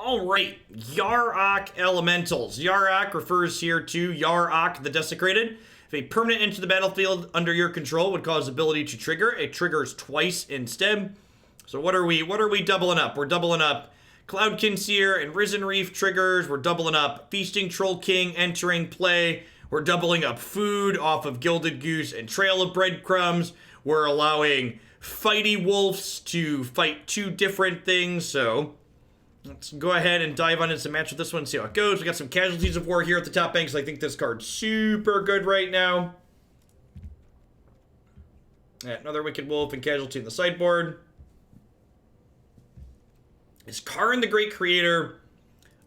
All right, Yarok Elementals. Yarok refers here to Yarok the Desecrated. If a permanent enters the battlefield under your control would cause ability to trigger, it triggers twice instead. So what are we doubling up? We're doubling up Cloudkin Seer and Risen Reef triggers. We're doubling up Feasting Troll King entering play. We're doubling up food off of Gilded Goose and Trail of Breadcrumbs. We're allowing Fighty Wolves to fight two different things, so let's go ahead and dive on into some match with this one and see how it goes. We got some Casualties of War here at the top bank, so I think this card's super good right now. Yeah, another Wicked Wolf and Casualty in the sideboard. Is Karn the Great Creator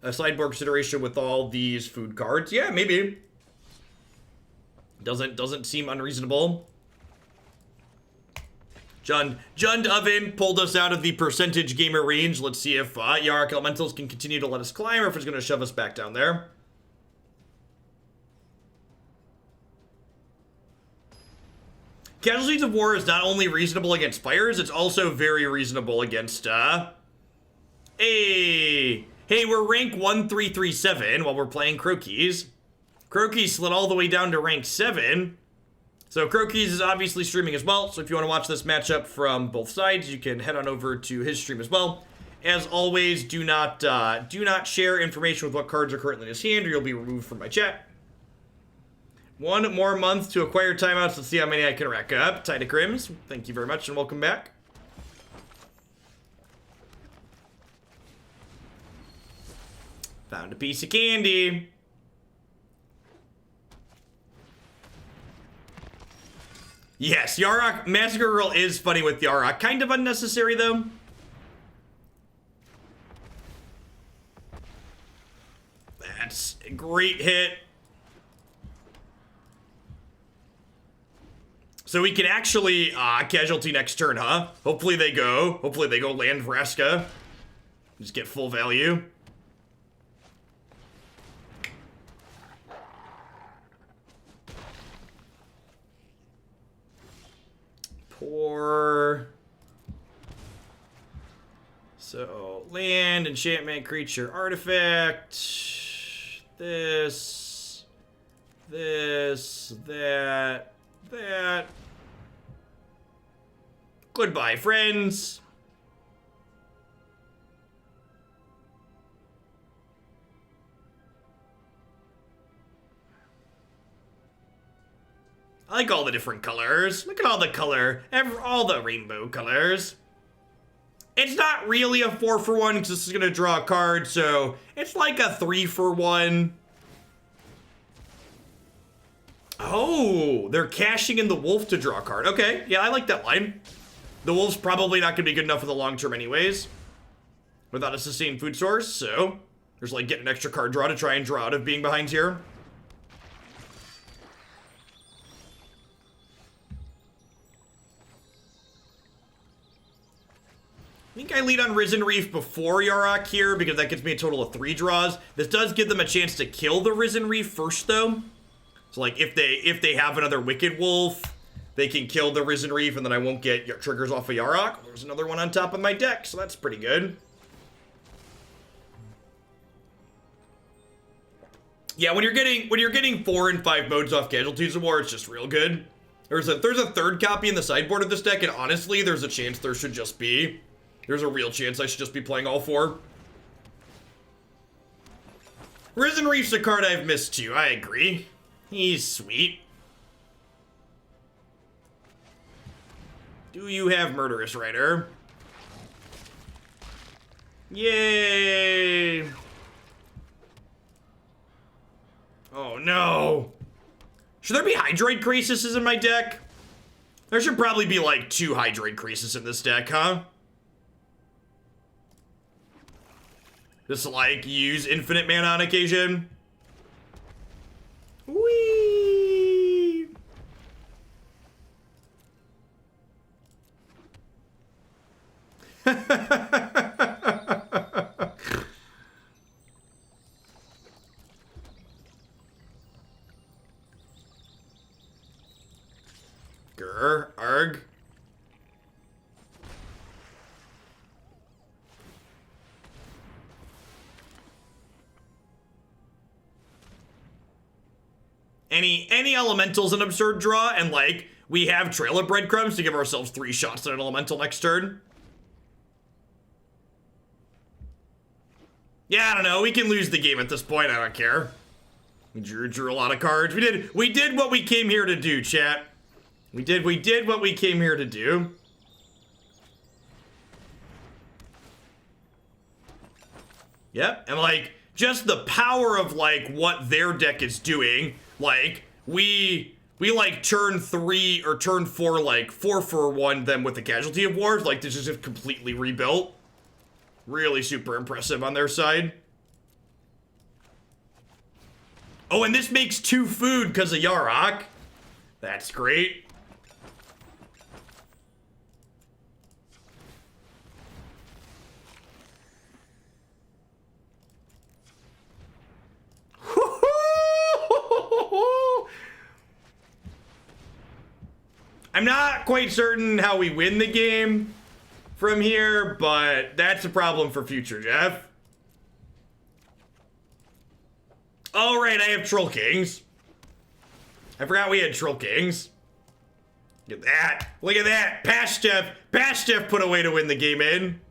a sideboard consideration with all these food cards? Yeah, maybe. Doesn't seem unreasonable. Jund Oven pulled us out of the percentage gamer range. Let's see if Yarok Elementals can continue to let us climb or if it's going to shove us back down there. Casualties of War is not only reasonable against fires, it's also very reasonable against, Hey, we're rank 1337 while we're playing Croakies. Croakies slid all the way down to rank 7. So Croakies is obviously streaming as well, so if you want to watch this matchup from both sides, you can head on over to his stream as well. As always, do not share information with what cards are currently in his hand, or you'll be removed from my chat. One more month to acquire timeouts. Let's see how many I can rack up. Tide of Crims, thank you very much, and welcome back. Found a piece of candy. Yes, Yarok, Massacre Girl is funny with Yarok. Kind of unnecessary, though. That's a great hit. So we can actually, casualty next turn, huh? Hopefully they go land Vraska. Just get full value. Poor. So, land, enchantment, creature, artifact. This, that. Goodbye, friends. I like all the different colors. Look at all the color. All the rainbow colors. It's not really a 4-for-1 because this is going to draw a card, so it's like a 3-for-1. Oh, they're cashing in the wolf to draw a card. Okay, yeah, I like that line. The wolf's probably not going to be good enough for the long term anyways. Without a sustained food source, so there's like getting an extra card draw to try and draw out of being behind here. I think I lead on Risen Reef before Yarok here because that gets me a total of 3 draws. This does give them a chance to kill the Risen Reef first, though. So, like, if they have another Wicked Wolf, they can kill the Risen Reef, and then I won't get triggers off of Yarok. There's another one on top of my deck, so that's pretty good. Yeah, when you're getting 4 and 5 modes off Casualties of War, it's just real good. There's a third copy in the sideboard of this deck, and honestly, there's a chance there should just be. There's a real chance I should just be playing all 4. Risen Reef's a card I've missed too, I agree. He's sweet. Do you have Murderous Rider? Yay! Oh no! Should there be Hydroid Crises in my deck? There should probably be like 2 Hydroid Crises in this deck, huh? Just like use infinite mana on occasion. Whee! Grr, arg. Any elemental's an absurd draw, and like, we have Trail of Breadcrumbs to give ourselves 3 shots at an elemental next turn. Yeah, I don't know. We can lose the game at this point. I don't care. We drew a lot of cards. We did what we came here to do, chat. We did what we came here to do. Yep, and like, just the power of like what their deck is doing. Like, we like turn 3 or turn 4, like 4-for-1 them with the Casualty of War. Like, this is just completely rebuilt. Really super impressive on their side. Oh, and this makes 2 food because of Yarok. That's great. I'm not quite certain how we win the game from here, but that's a problem for future Jeff. Oh, right, I have Troll Kings. I forgot we had Troll Kings. Look at that. Look at that. Past Jeff put a way to win the game in.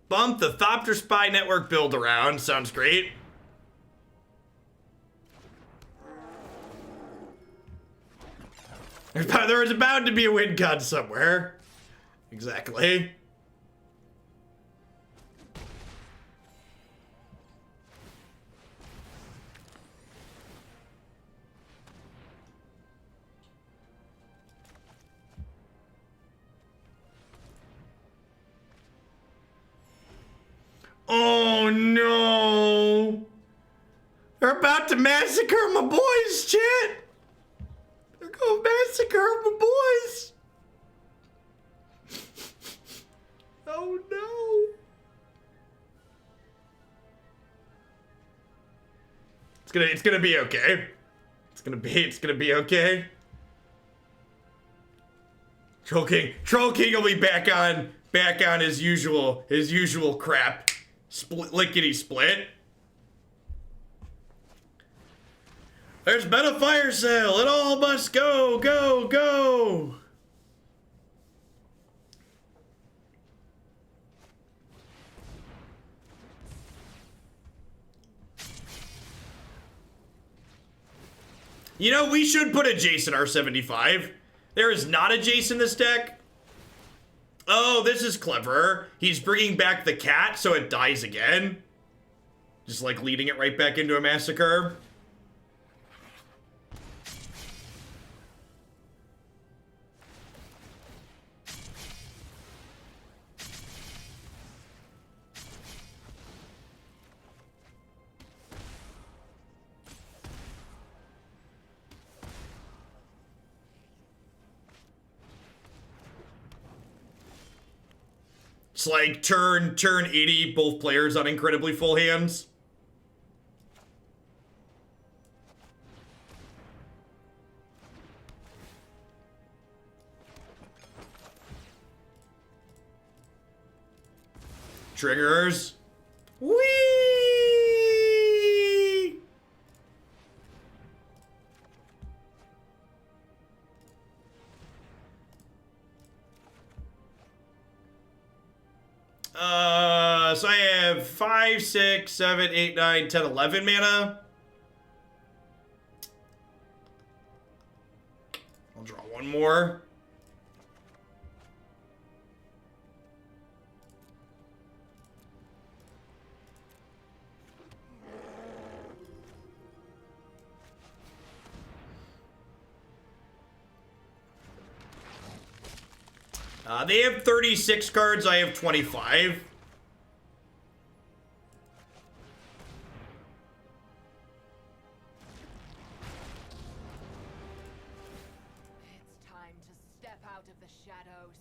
Bump the Thopter Spy Network build around. Sounds great. There was bound to be a win con somewhere. Exactly. Oh no! They're about to massacre my boys, chat! They're gonna massacre my boys! Oh no! It's gonna be okay. It's gonna be okay. Troll King will be back on his usual crap. Lickety split. There's been a fire sale. It all must go, go, go. You know, we should put a Jace in our 75. There is not a Jace in this deck. Oh, this is clever. He's bringing back the cat so it dies again. Just like leading it right back into a massacre. It's like turn 80, both players on incredibly full hands. Triggers. Whee! So I have 5, 6, 7, 8, 9, 10, 11 mana. I'll draw one more. They have 36 cards, I have 25. It's time to step out of the shadows.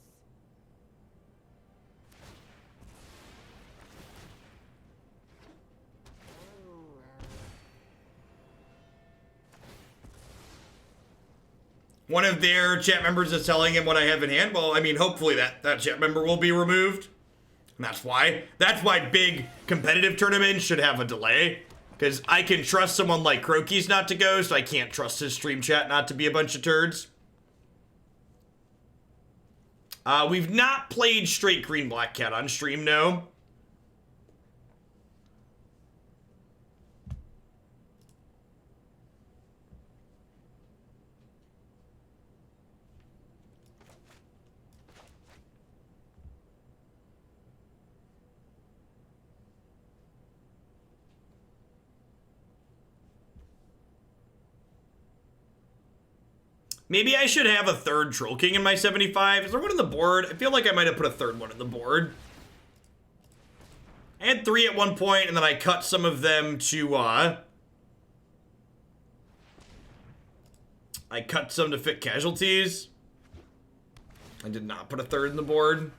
one of their chat members is telling him what I have in hand. Well, I mean, hopefully that chat member will be removed. And that's why big competitive tournaments should have a delay. Because I can trust someone like Croaky's not to go, so I can't trust his stream chat not to be a bunch of turds. We've not played straight green black cat on stream, no. Maybe I should have a third Troll King in my 75. Is there one on the board? I feel like I might have put a third one on the board. I had 3 at one point, and then I cut some of them to, I cut some to fit casualties. I did not put a third in the board.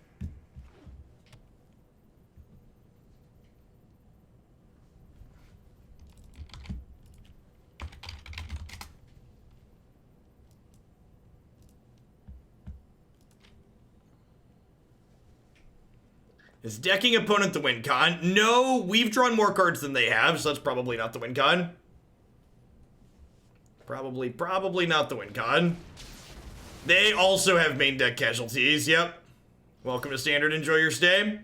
Is decking opponent the win con? No, we've drawn more cards than they have, so that's probably not the win con. Probably not the win con. They also have main deck casualties, yep. Welcome to Standard, enjoy your stay.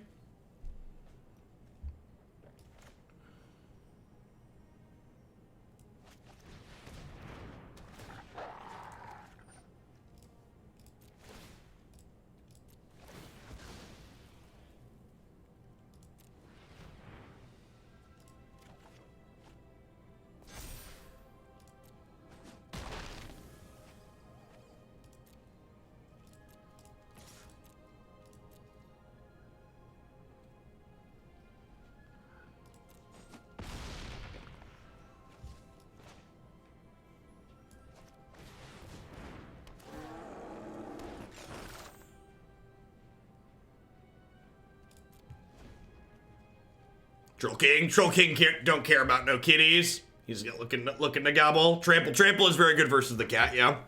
Troll King don't care about no kitties. He's looking to gobble. Trample is very good versus the cat, yeah.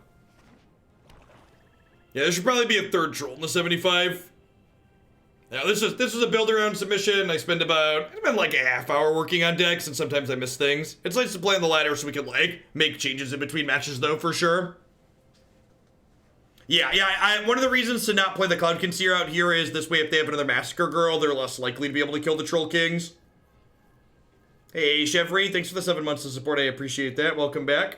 Yeah, there should probably be a third troll in the 75. Now this is a build around submission. I spend like a half hour working on decks, and sometimes I miss things. It's nice to play on the ladder so we can like make changes in between matches though, for sure. Yeah, one of the reasons to not play the Cloud Conceer out here is this way if they have another Massacre Girl, they're less likely to be able to kill the Troll Kings. Hey, Chevry, thanks for the 7 months of support. I appreciate that. Welcome back.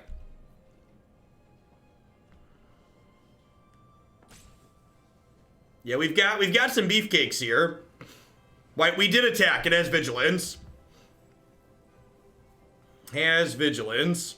Yeah, we've got some beefcakes here. Why, we did attack. It has vigilance. Has vigilance.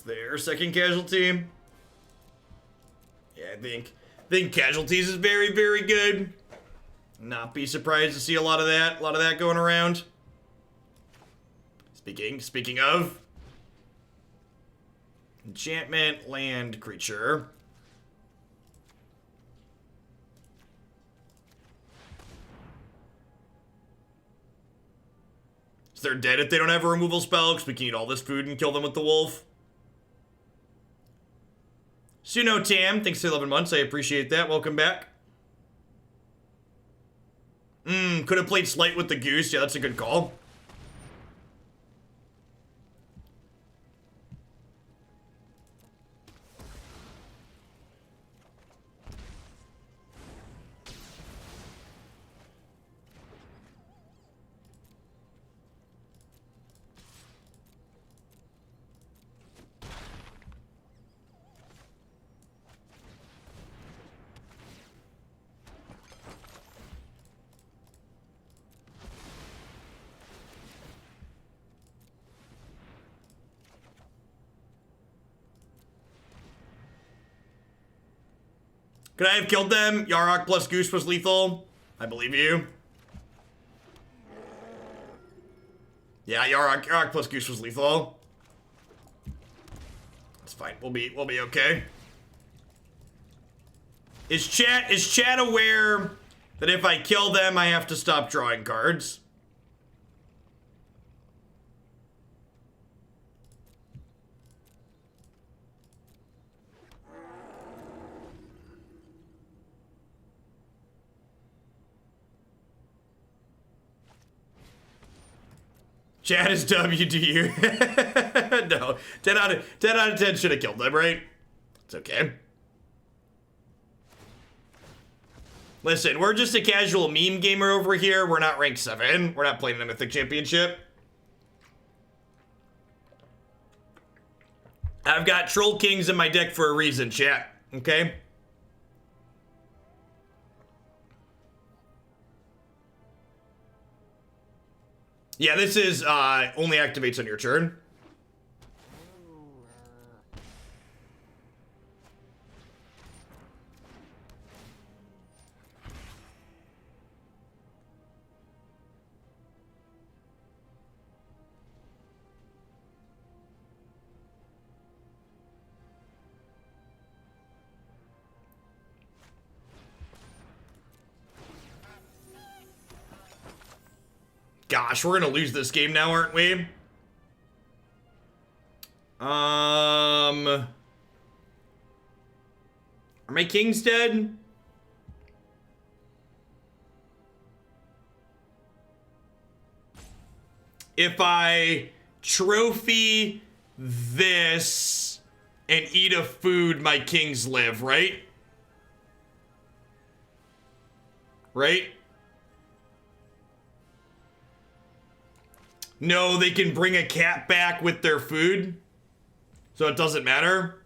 Their second casualty. Yeah, I think casualties is very, very good. Not be surprised to see a lot of that going around. Speaking of enchantment land creature. So they're dead if they don't have a removal spell, because we can eat all this food and kill them with the wolf. Suno Tam, thanks for 11 months. I appreciate that. Welcome back. Could have played Slight with the Goose. Yeah, that's a good call. Could I have killed them? Yarok plus Goose was lethal. I believe you. Yeah, Yarok plus Goose was lethal. It's fine. We'll be okay. Is chat aware that if I kill them, I have to stop drawing cards? Chat is WDU. No, 10 out of 10 should have killed them, right? It's okay. Listen, we're just a casual meme gamer over here. We're not ranked 7. We're not playing in a Mythic Championship. I've got Troll Kings in my deck for a reason, chat. Okay? Yeah, this is only activates on your turn. Gosh, we're gonna lose this game now, aren't we? Are my kings dead? If I trophy this and eat a food, my kings live, right? Right? No, they can bring a cat back with their food, so it doesn't matter.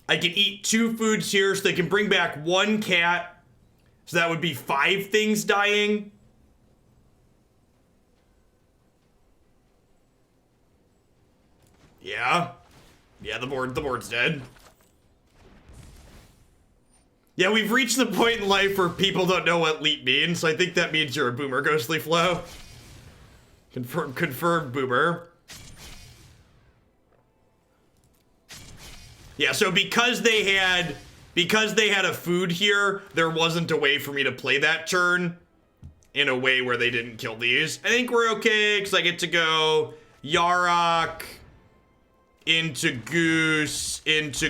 I can eat 2 foods here, so they can bring back 1 cat, so that would be 5 things dying. Yeah. Yeah, the board's dead. Yeah, we've reached the point in life where people don't know what leap means, so I think that means you're a boomer, Ghostly Flow. Confirmed boomer. Yeah, so because they had a food here, there wasn't a way for me to play that turn in a way where they didn't kill these. I think we're okay, because I get to go Yarok into Goose, into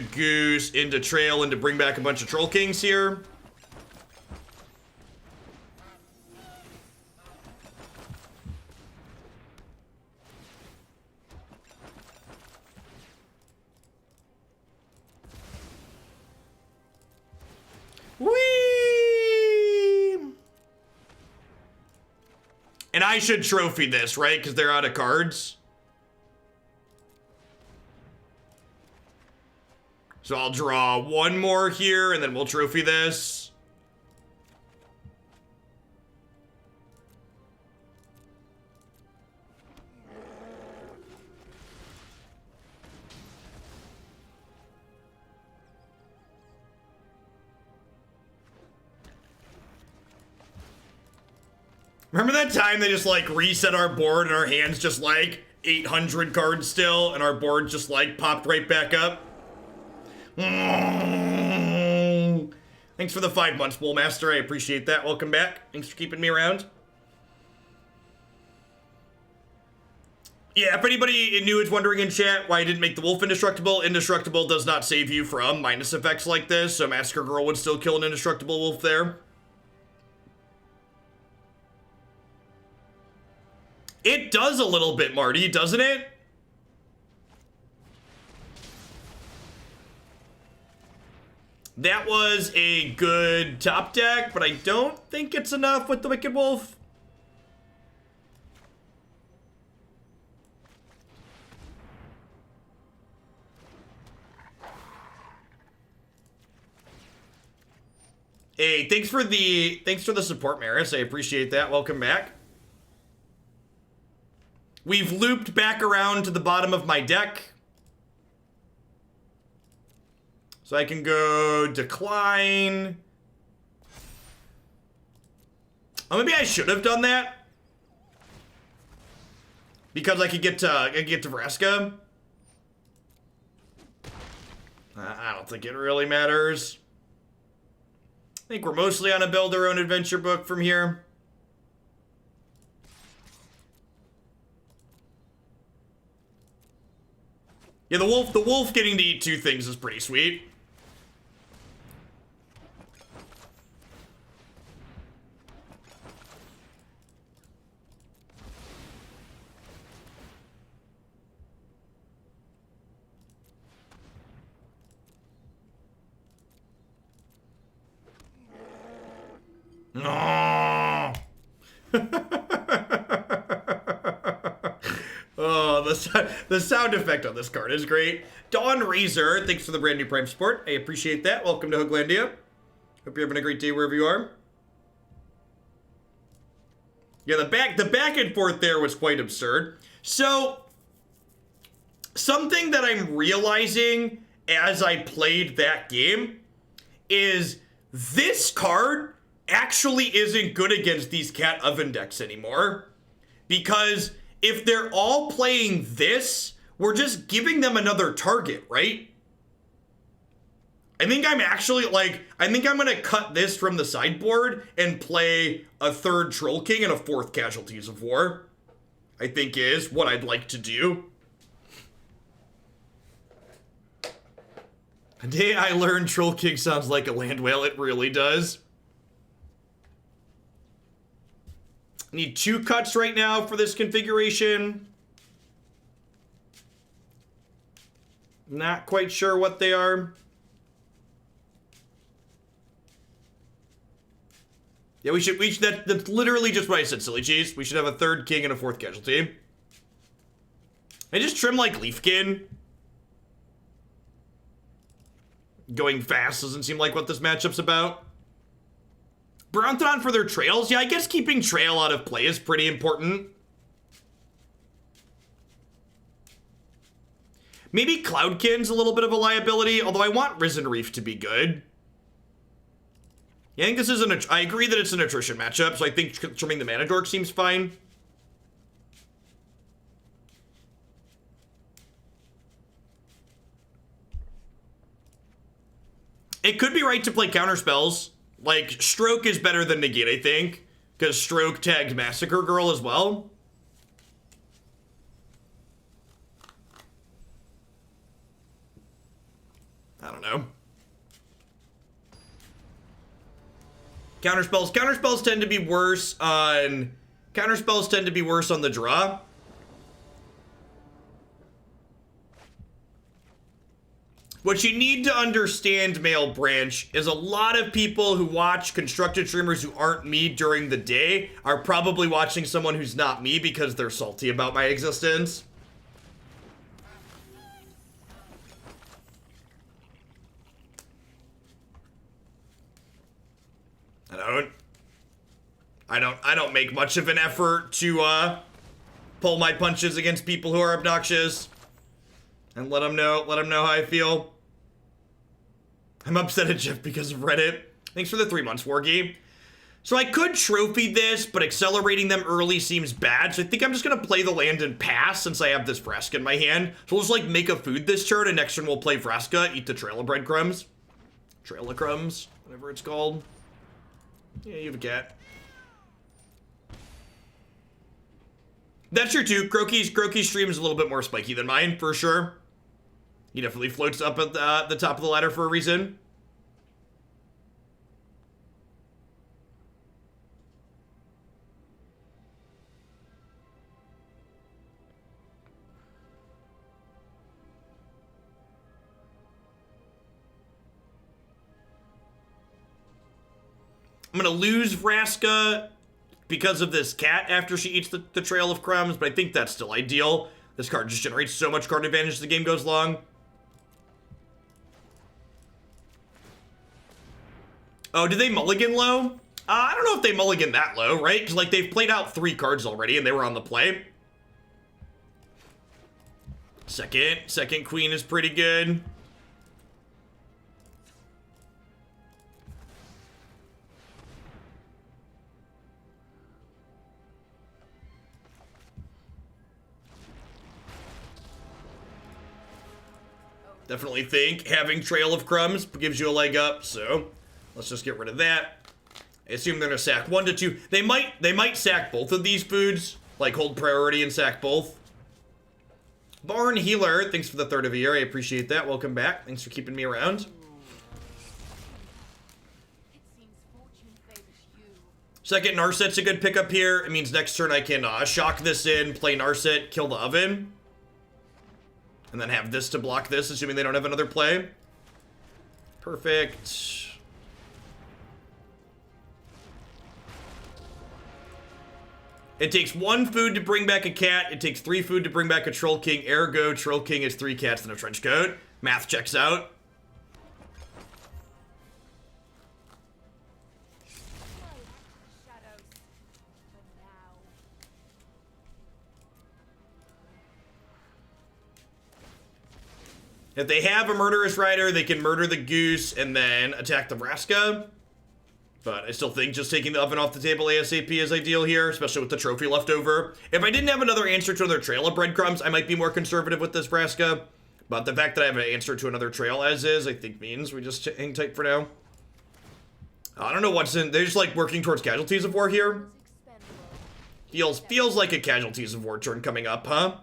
Trail, and to bring back a bunch of Troll Kings here. Whee! And I should trophy this, right? Because they're out of cards. So I'll draw 1 more here, and then we'll trophy this. Remember that time they just, like, reset our board and our hands just, like, 800 cards still, and our board just, like, popped right back up? Thanks for the 5 months, Bullmaster. I appreciate that. Welcome back. Thanks for keeping me around. Yeah, if anybody new is wondering in chat why I didn't make the wolf indestructible, indestructible does not save you from minus effects like this, so Massacre Girl would still kill an indestructible wolf there. It does a little bit, Marty, doesn't it? That was a good top deck, but I don't think it's enough with the Wicked Wolf. Hey, thanks for the support, Maris. I appreciate that. Welcome back. We've looped back around to the bottom of my deck. So I can go Decline. Oh, maybe I should have done that. Because I could get to Vraska. I don't think it really matters. I think we're mostly on a build our own adventure book from here. Yeah, the wolf getting to eat 2 things is pretty sweet. No. Oh, the sound effect on this card is great. Dawn Razor, thanks for the brand new Prime support. I appreciate that. Welcome to Hooglandia. Hope you're having a great day wherever you are. Yeah, the back and forth there was quite absurd. So, something that I'm realizing as I played that game is this card actually isn't good against these cat oven decks anymore. Because if they're all playing this, we're just giving them another target, right? I think I'm actually, I think I'm gonna cut this from the sideboard and play a 3rd Troll King and a 4th Casualties of War. I think is what I'd like to do. The day I learned Troll King sounds like a land whale, it really does. I need 2 cuts right now for this configuration. Not quite sure what they are. Yeah, that's literally just what I said, silly cheese. We should have a 3rd king and a 4th casualty. I just trim like Leafkin. Going fast doesn't seem like what this matchup's about. Brontodon for their trails. Yeah, I guess keeping trail out of play is pretty important. Maybe Cloudkin's a little bit of a liability, although I want Risen Reef to be good. Yeah, I think this is I agree that it's an attrition matchup, so I think trimming the Mana Dork seems fine. It could be right to play counter spells. Like, Stroke is better than Negate, I think, because Stroke tagged Massacre Girl as well. I don't know. Counterspells tend to be worse on the draw. What you need to understand, Male Branch, is a lot of people who watch constructed streamers who aren't me during the day are probably watching someone who's not me because they're salty about my existence. I don't make much of an effort to pull my punches against people who are obnoxious and let them know how I feel. I'm upset at Jeff because of Reddit. Thanks for the 3 months, Wargy. So I could trophy this, but accelerating them early seems bad, so I think I'm just gonna play the land and pass since I have this Vraska in my hand. So we'll just like make a food this turn, and next turn we'll play Vraska, eat the Trail of Breadcrumbs. Trail of Crumbs, whatever it's called. Yeah, you have a cat. That's true too. Croaky's stream is a little bit more spiky than mine, for sure. He definitely floats up at the top of the ladder for a reason. I'm gonna lose Vraska because of this cat after she eats the Trail of Crumbs, but I think that's still ideal. This card just generates so much card advantage as the game goes long. Oh, did they mulligan low? I don't know if they mulligan that low, right? Because, like, they've played out 3 cards already, and they were on the play. Second queen is pretty good. Definitely think having Trail of Crumbs gives you a leg up, so let's just get rid of that. I assume they're gonna sack 1 to 2. They might sack both of these foods, like hold priority and sack both. Barn Healer, thanks for the 3rd of the year. I appreciate that. Welcome back. Thanks for keeping me around. Second Narset's a good pickup here. It means next turn I can shock this in, play Narset, kill the oven. And then have this to block this, assuming they don't have another play. Perfect. It takes 1 food to bring back a cat. It takes 3 food to bring back a Troll King. Ergo, Troll King is 3 cats and a trench coat. Math checks out. If they have a Murderous Rider, they can murder the Goose and then attack the Vraska. But I still think just taking the oven off the table ASAP is ideal here, especially with the trophy left over. If I didn't have another answer to another Trail of Breadcrumbs, I might be more conservative with this Vraska. But the fact that I have an answer to another trail as is, I think means we just hang tight for now. I don't know what's in. They're just like working towards Casualties of War here. Feels like a Casualties of War turn coming up, huh?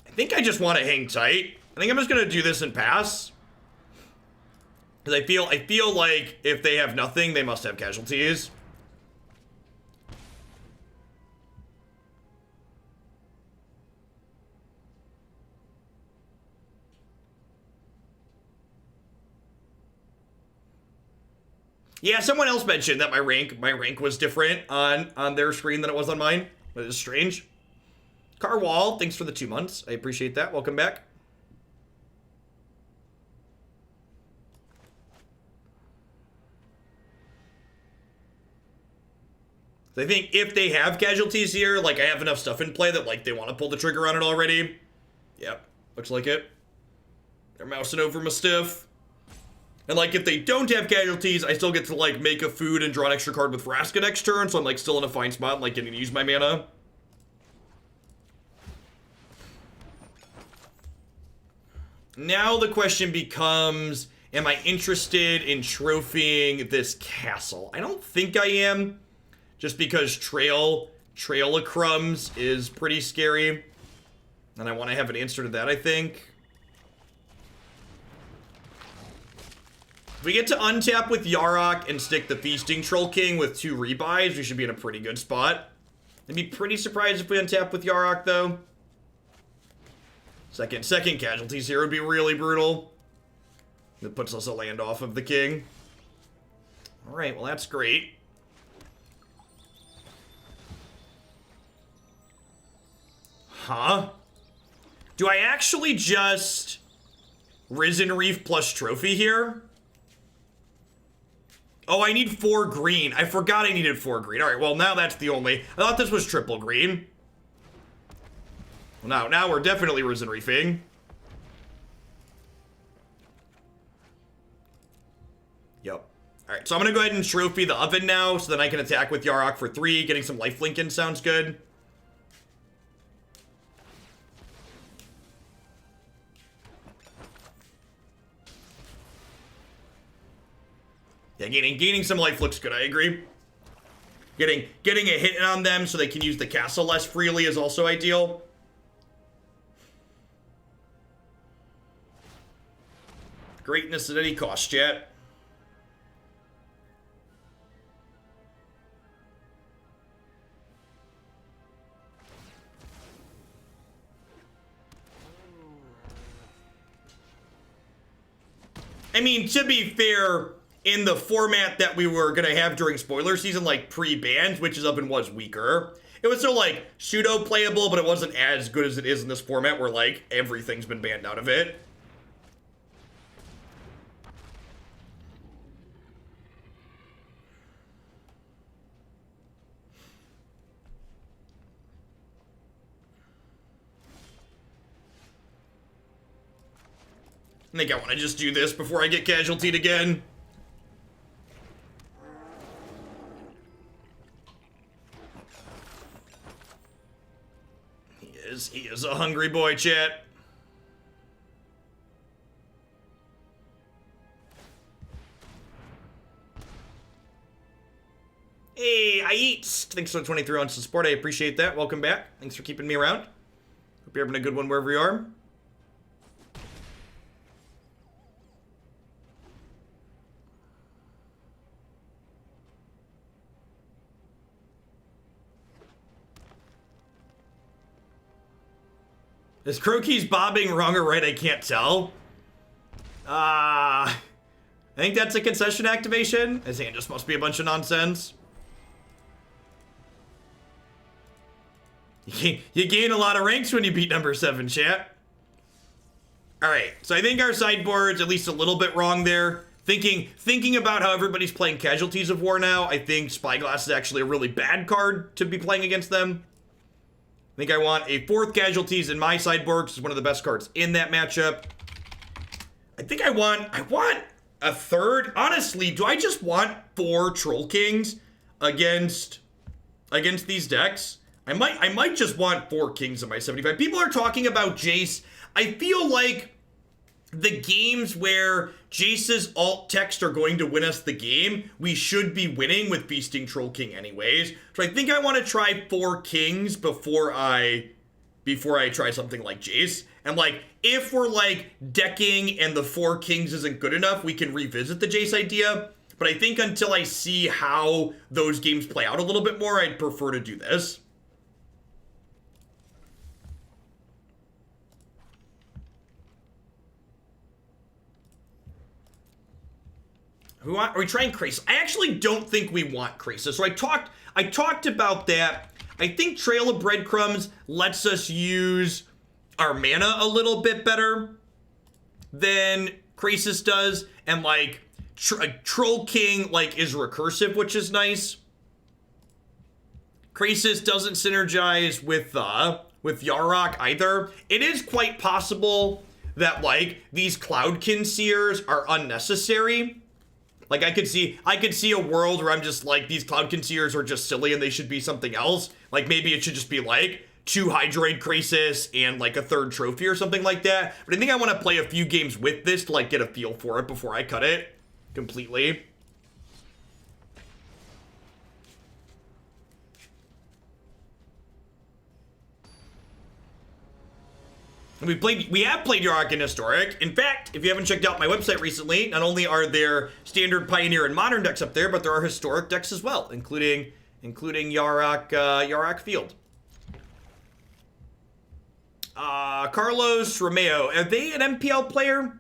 I think I just want to hang tight. I think I'm just gonna do this and pass. Because I feel like if they have nothing, they must have casualties. Yeah, someone else mentioned that my rank was different on their screen than it was on mine. That is strange. Carwall, thanks for the 2 months. I appreciate that. Welcome back. I think if they have casualties here, like I have enough stuff in play that like they want to pull the trigger on it already. Yep, looks like it. They're mousing over my stuff. And like if they don't have casualties, I still get to like make a food and draw an extra card with Vraska next turn, so I'm like still in a fine spot, like getting to use my mana. Now the question becomes, am I interested in trophying this castle? I don't think I am, just because Trail of Crumbs is pretty scary. And I want to have an answer to that, I think. If we get to untap with Yarok and stick the Feasting Troll King with 2 rebuys, we should be in a pretty good spot. I'd be pretty surprised if we untap with Yarok, though. Second casualties here would be really brutal. That puts us a land off of the king. Alright, well that's great. Huh? Do I actually just Risen Reef plus trophy here? Oh, I need 4 green. I forgot I needed 4 green. Alright, well now that's the only. I thought this was triple green. Well, now we're definitely Risen Reefing. Yep. Alright, so I'm gonna go ahead and trophy the oven now, so then I can attack with Yarok for 3. Getting some lifelink in sounds good. Yeah, gaining some life looks good, I agree. Getting a hit on them so they can use the castle less freely is also ideal. Greatness at any cost, chat. I mean, to be fair, in the format that we were gonna have during spoiler season, like pre-banned, Witch's Oven was weaker. It was still like pseudo-playable, but it wasn't as good as it is in this format where like everything's been banned out of it. I think I want to just do this before I get casualtied again. He He is a hungry boy, chat. Hey, I eat. Thanks for the 23 on support. I appreciate that. Welcome back. Thanks for keeping me around. Hope you're having a good one wherever you are. Is Croaky's bobbing wrong or right? I can't tell. I think that's a concession activation. His hand just must be a bunch of nonsense. You gain a lot of ranks when you beat number 7, chat. Alright, so I think our sideboard's at least a little bit wrong there. Thinking about how everybody's playing Casualties of War now, I think Spyglass is actually a really bad card to be playing against them. I think I want a 4th Casualties in my sideboard, which is one of the best cards in that matchup. I think I want a 3rd. Honestly, do I just want 4 Troll Kings against these decks? I might just want 4 Kings in my 75. People are talking about Jace. I feel like the games where Jace's alt text are going to win us the game, we should be winning with Feasting Troll King anyways. So I think I want to try 4 Kings before I try something like Jace. And like, if we're like decking and the 4 Kings isn't good enough, we can revisit the Jace idea. But I think until I see how those games play out a little bit more, I'd prefer to do this. Are we trying Krasis? I actually don't think we want Krasis. So I talked about that. I think Trail of Breadcrumbs lets us use our mana a little bit better than Krasis does. And like Troll King like is recursive, which is nice. Krasis doesn't synergize with Yarok either. It is quite possible that like these Cloudkin Seers are unnecessary. Like, I could see a world where I'm just like, these Cloudkin Seers are just silly and they should be something else. Like, maybe it should just be like 2 Hydroid Krasis and like a 3rd trophy or something like that. But I think I want to play a few games with this to like get a feel for it before I cut it completely. And we have played Yarok in Historic. In fact, if you haven't checked out my website recently, not only are there standard, Pioneer, and Modern decks up there, but there are Historic decks as well, including Yarok Field. Carlos Romeo, are they an MPL player?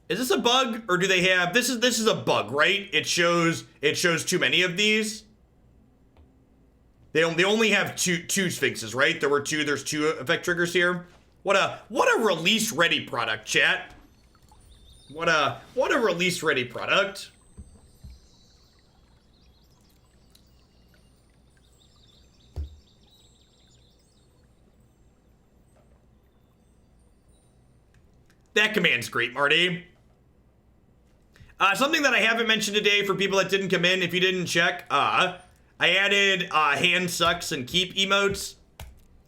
Is this a bug, or do they have this is a bug, right? It shows too many of these. They only have two Sphinxes, right? There's 2 effect triggers here. What a release ready product, chat. What a release ready product. That command's great, Marty. Something that I haven't mentioned today for people that didn't come in, if you didn't check, I added hand sucks and keep emotes.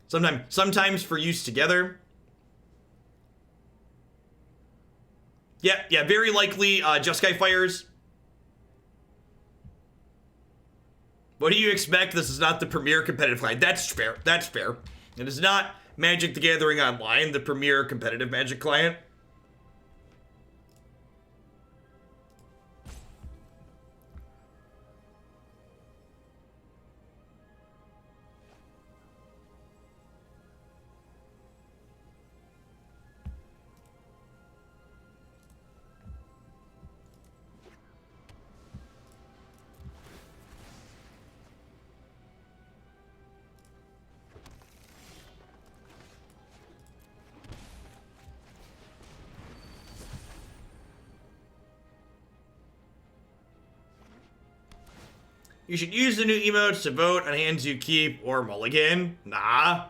Sometimes for use together. Yeah, very likely Jeskai Fires. What do you expect? This is not the premier competitive client. That's fair. It is not Magic the Gathering Online, the premier competitive Magic client. You should use the new emotes to vote on hands you keep or mulligan. Nah.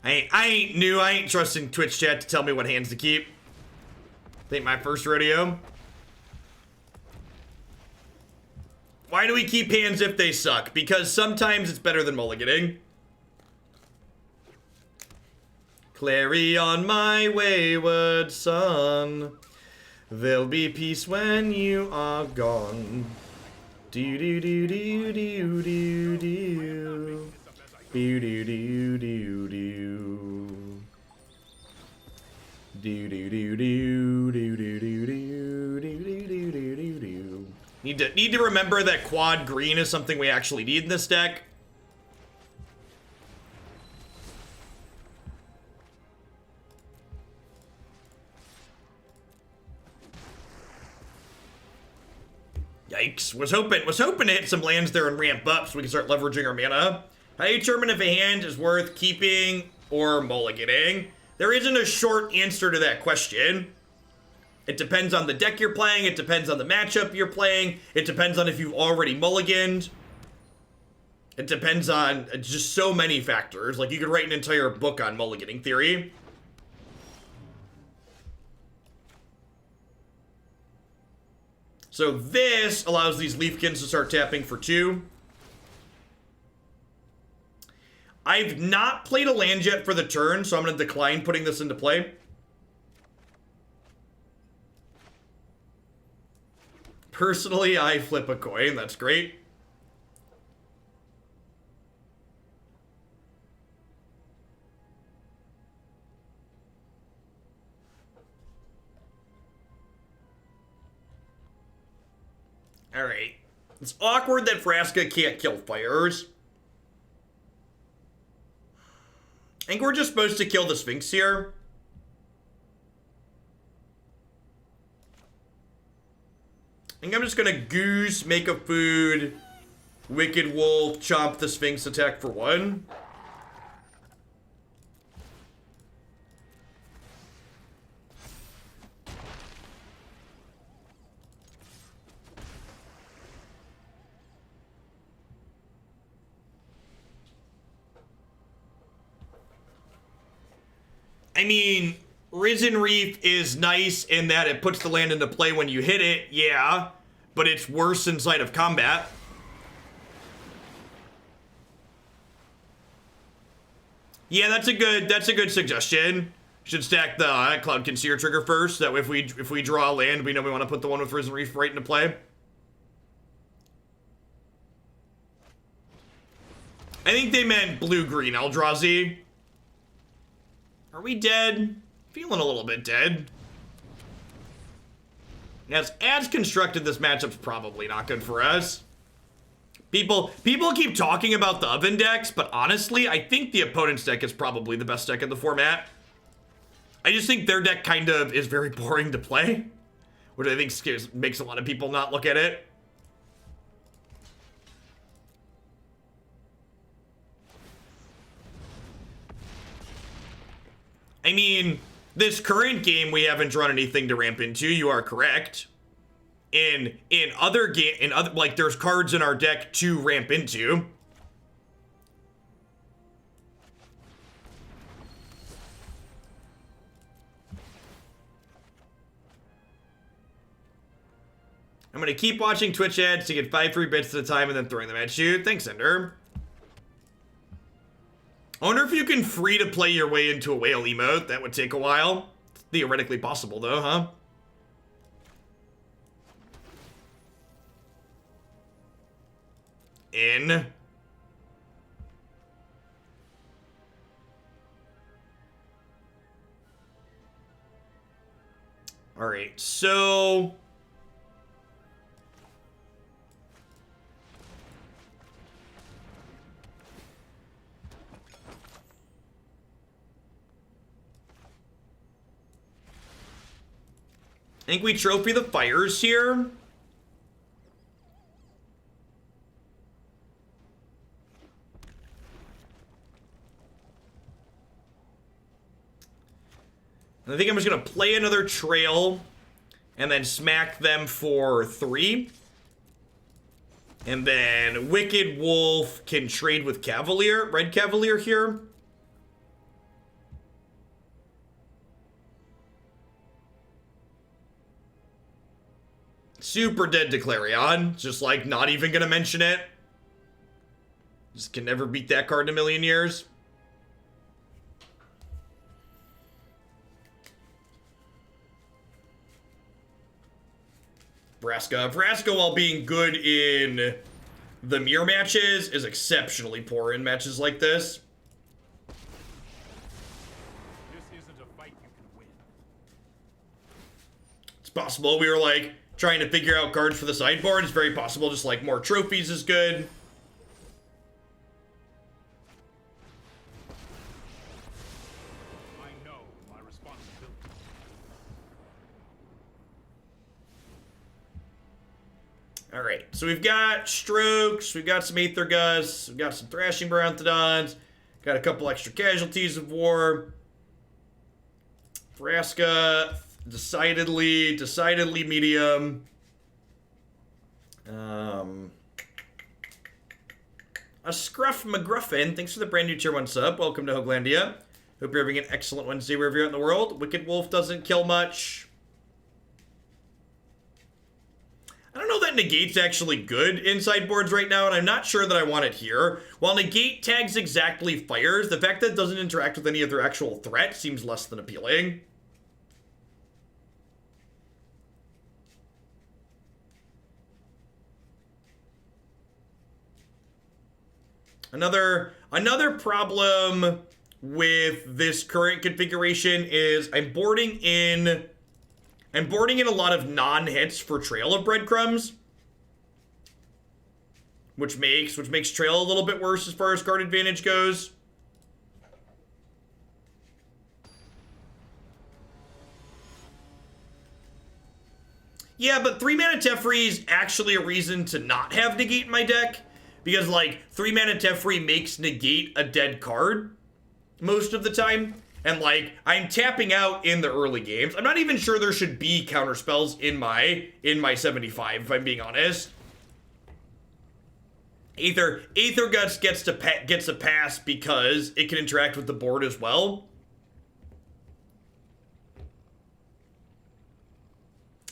I ain't new. I ain't trusting Twitch chat to tell me what hands to keep. Think my first rodeo. Why do we keep hands if they suck? Because sometimes it's better than mulliganing. Clary on my wayward son. There'll be peace when you are gone. Do do do do do do do. Do do do do do. Do do do do do do do do do do do do. Need to remember that quad green is something we actually need in this deck. Yikes. Was hoping to hit some lands there and ramp up so we can start leveraging our mana. How do you determine if a hand is worth keeping or mulliganing? There isn't a short answer to that question. It depends on the deck you're playing. It depends on the matchup you're playing. It depends on if you've already mulliganed. It depends on just so many factors. Like, you could write an entire book on mulliganing theory. So this allows these Leafkins to start tapping for 2. I've not played a land yet for the turn, so I'm going to decline putting this into play. Personally, I flip a coin. That's great. Alright. It's awkward that Vraska can't kill fires. I think we're just supposed to kill the Sphinx here. I think I'm just gonna Goose, make a food, Wicked Wolf, chomp the Sphinx, attack for 1. I mean, Risen Reef is nice in that it puts the land into play when you hit it, yeah, but it's worse inside of combat. Yeah, that's a good suggestion. Should stack the Cloud Concealer trigger first. That way if we draw a land, we know we want to put the one with Risen Reef right into play. I think they meant blue-green Eldrazi. Are we dead? Feeling a little bit dead. Yes, as constructed, this matchup's probably not good for us. People keep talking about the oven decks, but honestly, I think the opponent's deck is probably the best deck in the format. I just think their deck kind of is very boring to play, which I think makes a lot of people not look at it. I mean, this current game, we haven't drawn anything to ramp into. You are correct. In other like, there's cards in our deck to ramp into. I'm gonna keep watching Twitch ads to get 5 free bits at a time and then throwing them at you. Thanks, Ender. I wonder if you can free to play your way into a whale emote. That would take a while. It's theoretically possible, though, huh? In. Alright, so... I think we trophy the fires here. And I think I'm just gonna play another trail and then smack them for 3. And then Wicked Wolf can trade with Cavalier, Red Cavalier here. super dead to Clarion. Just like not even gonna mention it. Just can never beat that card in a million years. Vraska, while being good in the mirror matches, is exceptionally poor in matches like this. This isn't a fight you can win. It's possible we were like trying to figure out cards for the sideboard. It's very possible just like more trophies is good. I know my responsibility. All right, so we've got Strokes, we've got some Aether Gust, we've got some Thrashing Brontodons, got a couple extra Casualties of War. Vraska, decidedly medium. A Scruff McGruffin, thanks for the brand new tier 1 sub. Welcome to Hoaglandia. Hope you're having an excellent Wednesday wherever you're at in the world. Wicked Wolf doesn't kill much. I don't know that Negate's actually good in sideboards right now, and I'm not sure that I want it here. While Negate tags exactly fires, the fact that it doesn't interact with any other actual threat seems less than appealing. Another problem with this current configuration is I'm boarding in a lot of non-hits for Trail of Breadcrumbs, which makes Trail a little bit worse as far as card advantage goes. Yeah, but 3-mana Teferi is actually a reason to not have Negate in my deck, because like 3-mana Teferi makes Negate a dead card most of the time. And like, I'm tapping out in the early games. I'm not even sure there should be counter spells in my 75, if I'm being honest. Aether Gust gets a pass because it can interact with the board as well.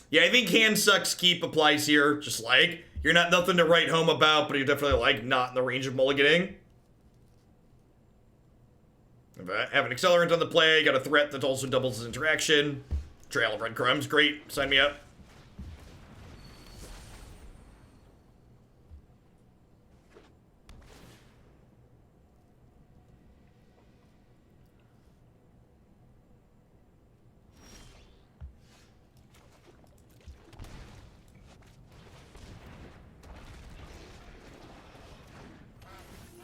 Yeah, I think Hand Sucks Keep applies here. Just like, you're not nothing to write home about, but you're definitely like not in the range of mulliganing. Have an accelerant on the play, got a threat that also doubles his interaction. Trail of Breadcrumbs, great, sign me up.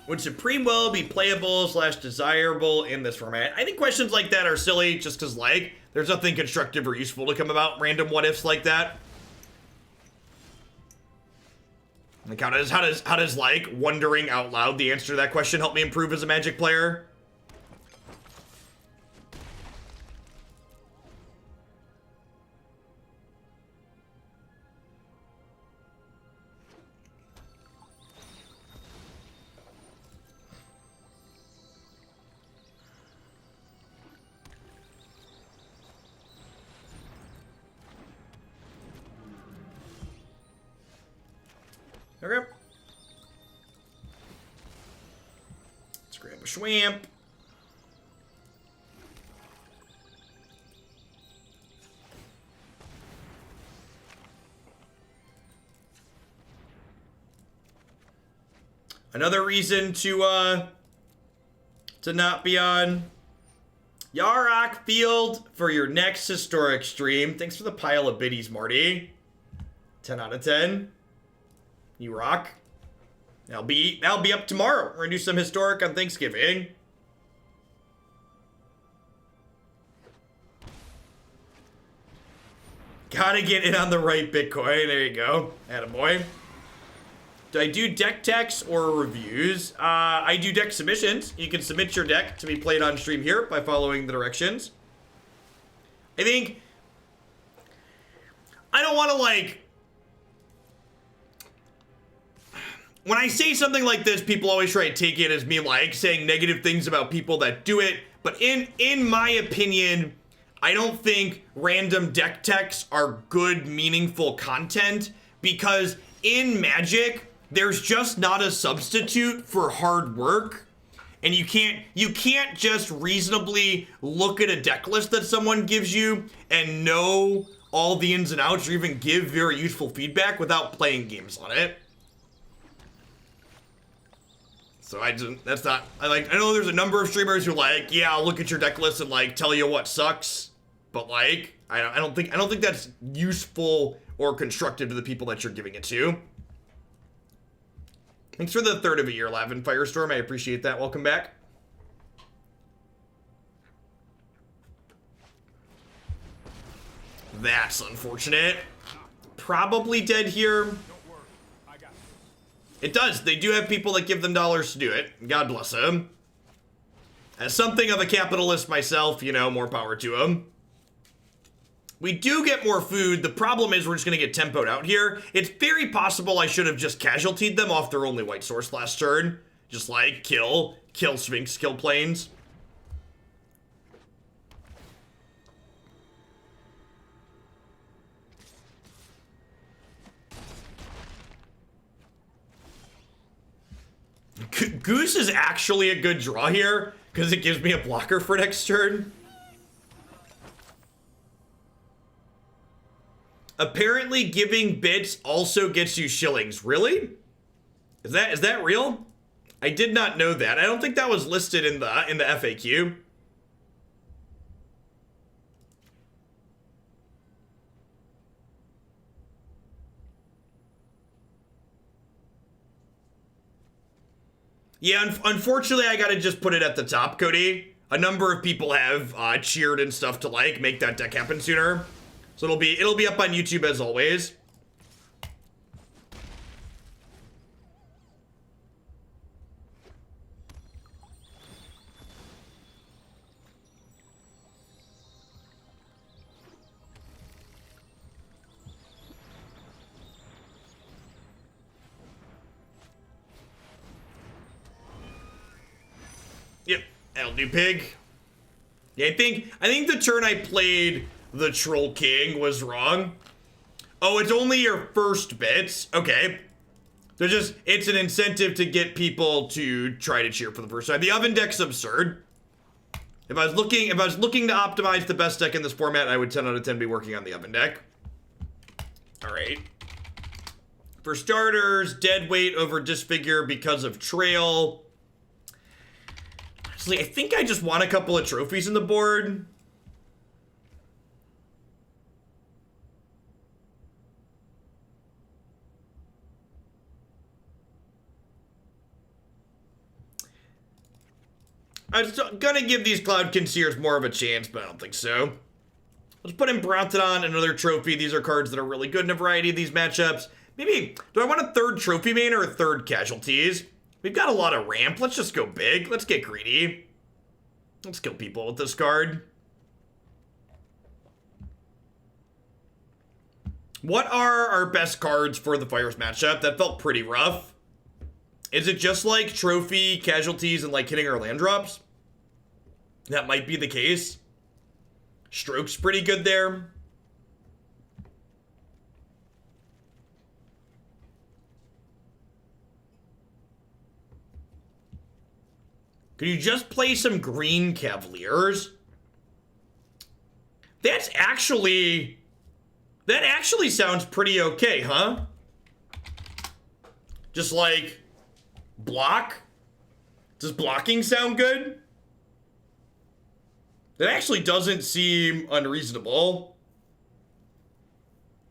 Would Supreme Will be playable / desirable in this format? I think questions like that are silly just because, like, there's nothing constructive or useful to come about random what-ifs like that. Like, how does, like, wondering out loud the answer to that question help me improve as a Magic player? Okay. Let's grab a Schwamp. Another reason to not be on Yarok Field for your next historic stream. Thanks for the pile of biddies, Marty. 10 out of 10. You rock. That'll be up tomorrow. We're gonna do some historic on Thanksgiving. Gotta get in on the right Bitcoin. There you go. Attaboy. Do I do deck techs or reviews? I do deck submissions. You can submit your deck to be played on stream here by following the directions. I think I don't want to like. When I say something like this, people always try to take it as me like saying negative things about people that do it. But in my opinion, I don't think random deck techs are good, meaningful content because in Magic, there's just not a substitute for hard work. And you can't just reasonably look at a deck list that someone gives you and know all the ins and outs or even give very useful feedback without playing games on it. So I know there's a number of streamers who like, yeah, I'll look at your deck list and like tell you what sucks. But like, I don't think that's useful or constructive to the people that you're giving it to. Thanks for the third of a year, Lavin Firestorm. I appreciate that. Welcome back. That's unfortunate. Probably dead here. Don't worry, I got it. It does. They do have people that give them dollars to do it. God bless them. As something of a capitalist myself, you know, more power to them. We do get more food. The problem is we're just going to get tempoed out here. It's very possible I should have just casualtied them off their only white source last turn. Just like, kill Sphinx, kill Plains. Goose is actually a good draw here because it gives me a blocker for next turn. Apparently giving bits also gets you shillings. Really? Is that real? I did not know that. I don't think that was listed in the FAQ. Yeah, unfortunately, I gotta just put it at the top, Cody. A number of people have cheered and stuff to like make that deck happen sooner. So it'll be up on YouTube as always. Yep, that'll do, pig. Yeah, I think the turn I played the Troll King was wrong. Oh, it's only your first bits. Okay. So it's an incentive to get people to try to cheer for the first time. The oven deck's absurd. If I was looking to optimize the best deck in this format, I would 10 out of 10 be working on the oven deck. All right. For starters, dead weight over disfigure because of trail. Honestly, I think I just want a couple of trophies in the board. I was gonna give these Cloud Concealers more of a chance, but I don't think so. Let's put in Brontodon, another trophy. These are cards that are really good in a variety of these matchups. Maybe, do I want a third trophy main or a third casualties? We've got a lot of ramp. Let's just go big. Let's get greedy. Let's kill people with this card. What are our best cards for the Fires matchup? That felt pretty rough. Is it just like trophy, casualties, and like hitting our land drops? That might be the case. Stroke's pretty good there. Could you just play some green Cavaliers? That actually sounds pretty okay, huh? Just like block? Does blocking sound good? That actually doesn't seem unreasonable.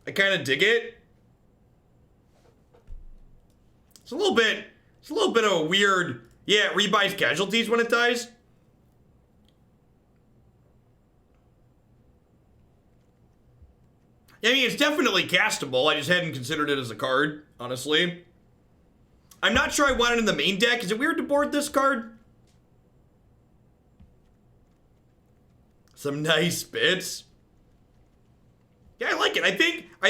I kind of dig it. It's a little bit of a weird, yeah, it rebuys casualties when it dies. I mean, it's definitely castable. I just hadn't considered it as a card, honestly. I'm not sure I want it in the main deck. Is it weird to board this card? Some nice bits. Yeah, I like it. I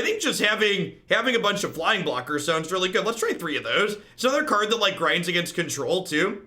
think just having a bunch of flying blockers sounds really good. Let's try 3 of those. It's another card that like grinds against control too.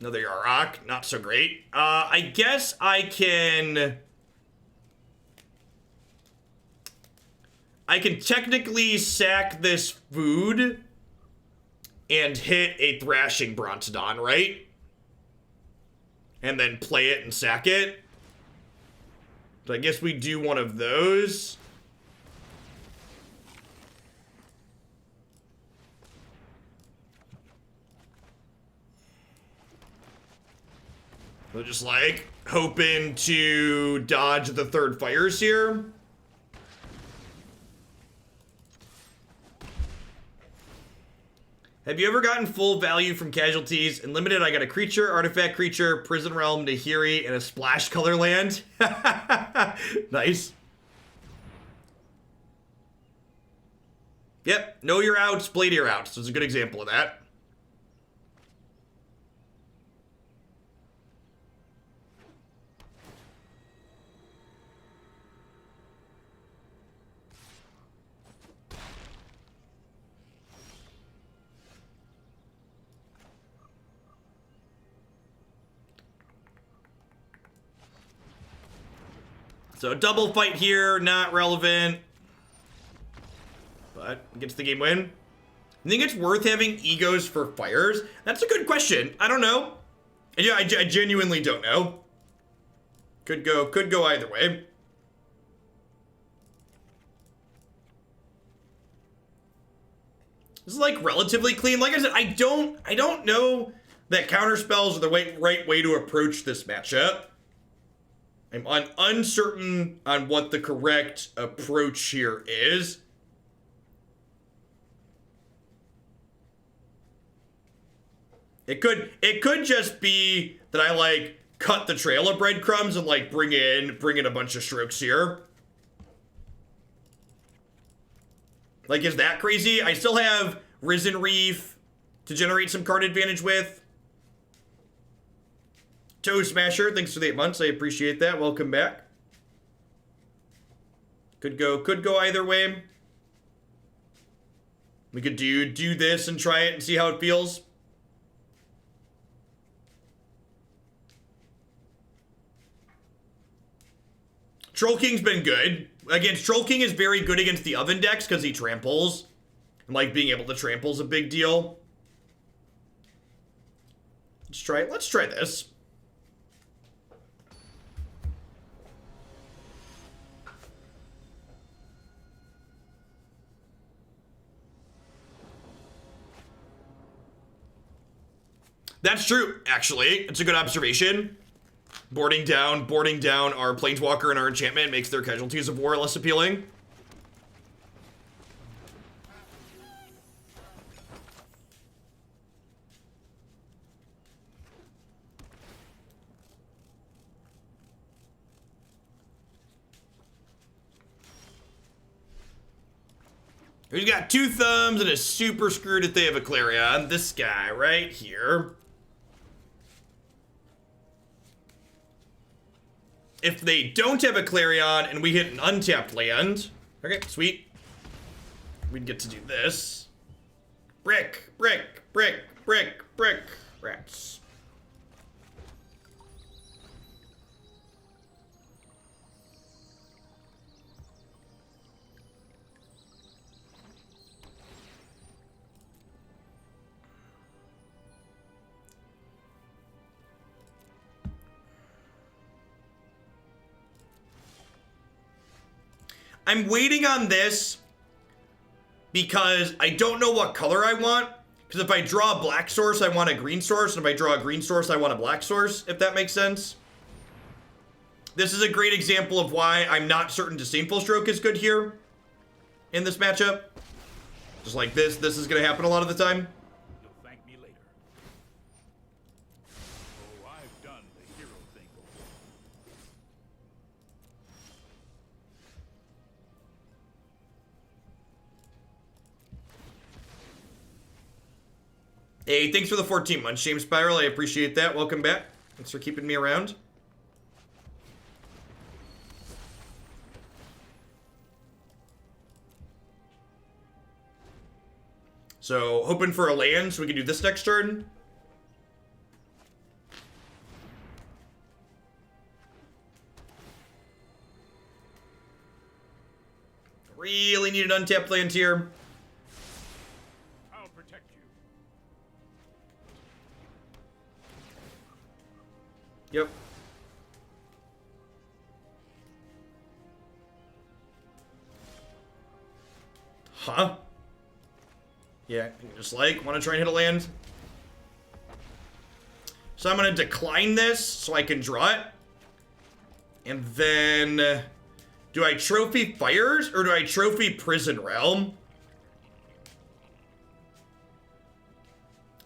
Another Yarok, not so great. I guess I can technically sack this food and hit a Thrashing Brontodon, right? And then play it and sack it. So I guess we do one of those. We're just like hoping to dodge the third fires here. Have you ever gotten full value from casualties? In limited, I got a creature, artifact creature, prison realm, Nahiri, and a splash color land. Nice. Yep, know your outs, play to your outs. So it's a good example of that. So double fight here, not relevant. But gets the game win. I think it's worth having egos for fires. That's a good question. I don't know. I genuinely don't know. Could go either way. This is like relatively clean. Like I said, I don't know that counter spells are the right way to approach this matchup. I'm uncertain on what the correct approach here is. It could just be that I like cut the trail of breadcrumbs and like bring in a bunch of strokes here. Like, is that crazy? I still have Risen Reef to generate some card advantage with. Toe Smasher, thanks for the 8 months. I appreciate that. Welcome back. Could go either way. We could do this and try it and see how it feels. Troll King's been good. Troll King is very good against the oven decks because he tramples. And like being able to trample is a big deal. Let's try this. That's true, actually. It's a good observation. Boarding down our Planeswalker and our enchantment makes their Casualties of War less appealing. He's got 2 thumbs and is super screwed if they have a Clarion. This guy right here. If they don't have a Clarion and we hit an untapped land, okay, sweet. We'd get to do this. Brick, rats. I'm waiting on this because I don't know what color I want. Because if I draw a black source, I want a green source. And if I draw a green source, I want a black source, if that makes sense. This is a great example of why I'm not certain Disdainful Stroke is good here in this matchup. Just like this is going to happen a lot of the time. You'll thank me later. Oh, I've done the hero thing before. Hey, thanks for the 14 months, Shame Spiral. I appreciate that. Welcome back. Thanks for keeping me around. So, hoping for a land so we can do this next turn. Really needed untapped land here. I'll protect you. Yep. Huh? Yeah, just like, want to try and hit a land? So I'm going to decline this so I can draw it. And then, do I trophy Fires or do I trophy Prison Realm?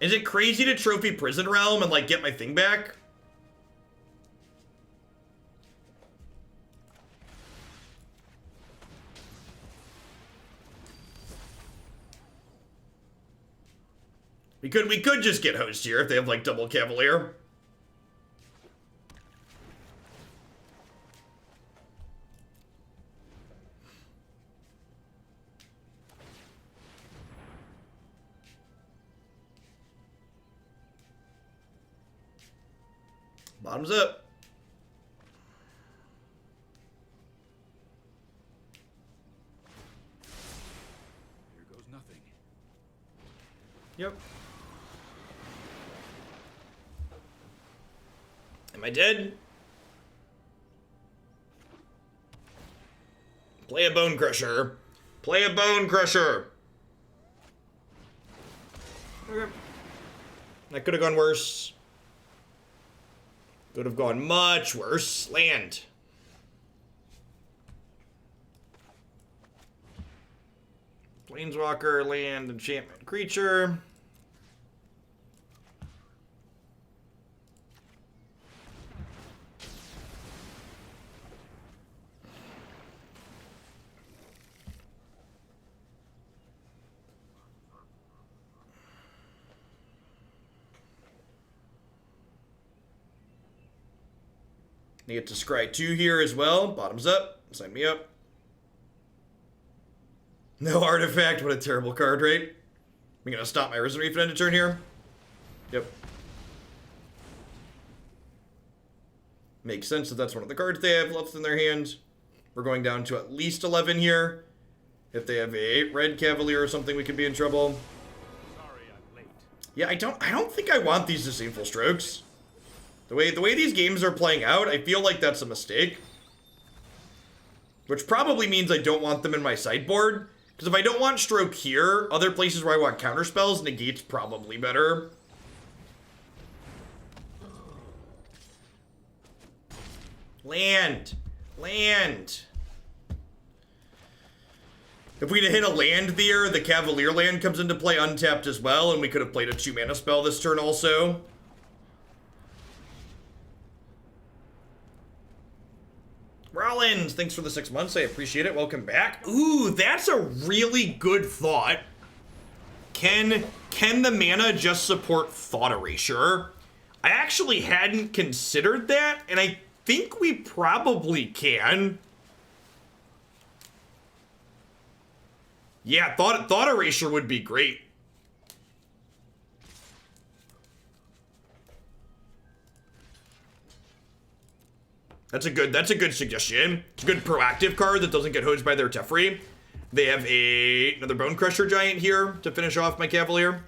Is it crazy to trophy Prison Realm and like get my thing back? We could just get host here if they have like double Cavalier. Bottoms up. Here goes nothing. Yep. Am I dead? Play a Bone Crusher. Play a Bone Crusher. Okay. That could have gone worse. Could have gone much worse. Land. Planeswalker, land, enchantment, creature. They get to scry 2 here as well. Bottoms up. Sign me up. No artifact. What a terrible card, right? I'm going to stop my Risen Reef end of turn here. Yep. Makes sense that that's one of the cards they have left in their hand. We're going down to at least 11 here. If they have a red Cavalier or something, we could be in trouble. Sorry I'm late. Yeah, I don't think I want these Disdainful Strokes. The way these games are playing out, I feel like that's a mistake. Which probably means I don't want them in my sideboard. Because if I don't want Stroke here, other places where I want counterspells, Negate's probably better. Land. Land. If we'd have hit a land there, the Cavalier land comes into play untapped as well, and we could have played a 2-mana spell this turn also. Rollins, thanks for the 6 months. I appreciate it. Welcome back. Ooh, that's a really good thought. Can the mana just support Thought Erasure? I actually hadn't considered that, and I think we probably can. Yeah, Thought Erasure would be great. That's a good suggestion. It's a good proactive card that doesn't get hosed by their Teferi. They have another Bone Crusher Giant here to finish off my Cavalier.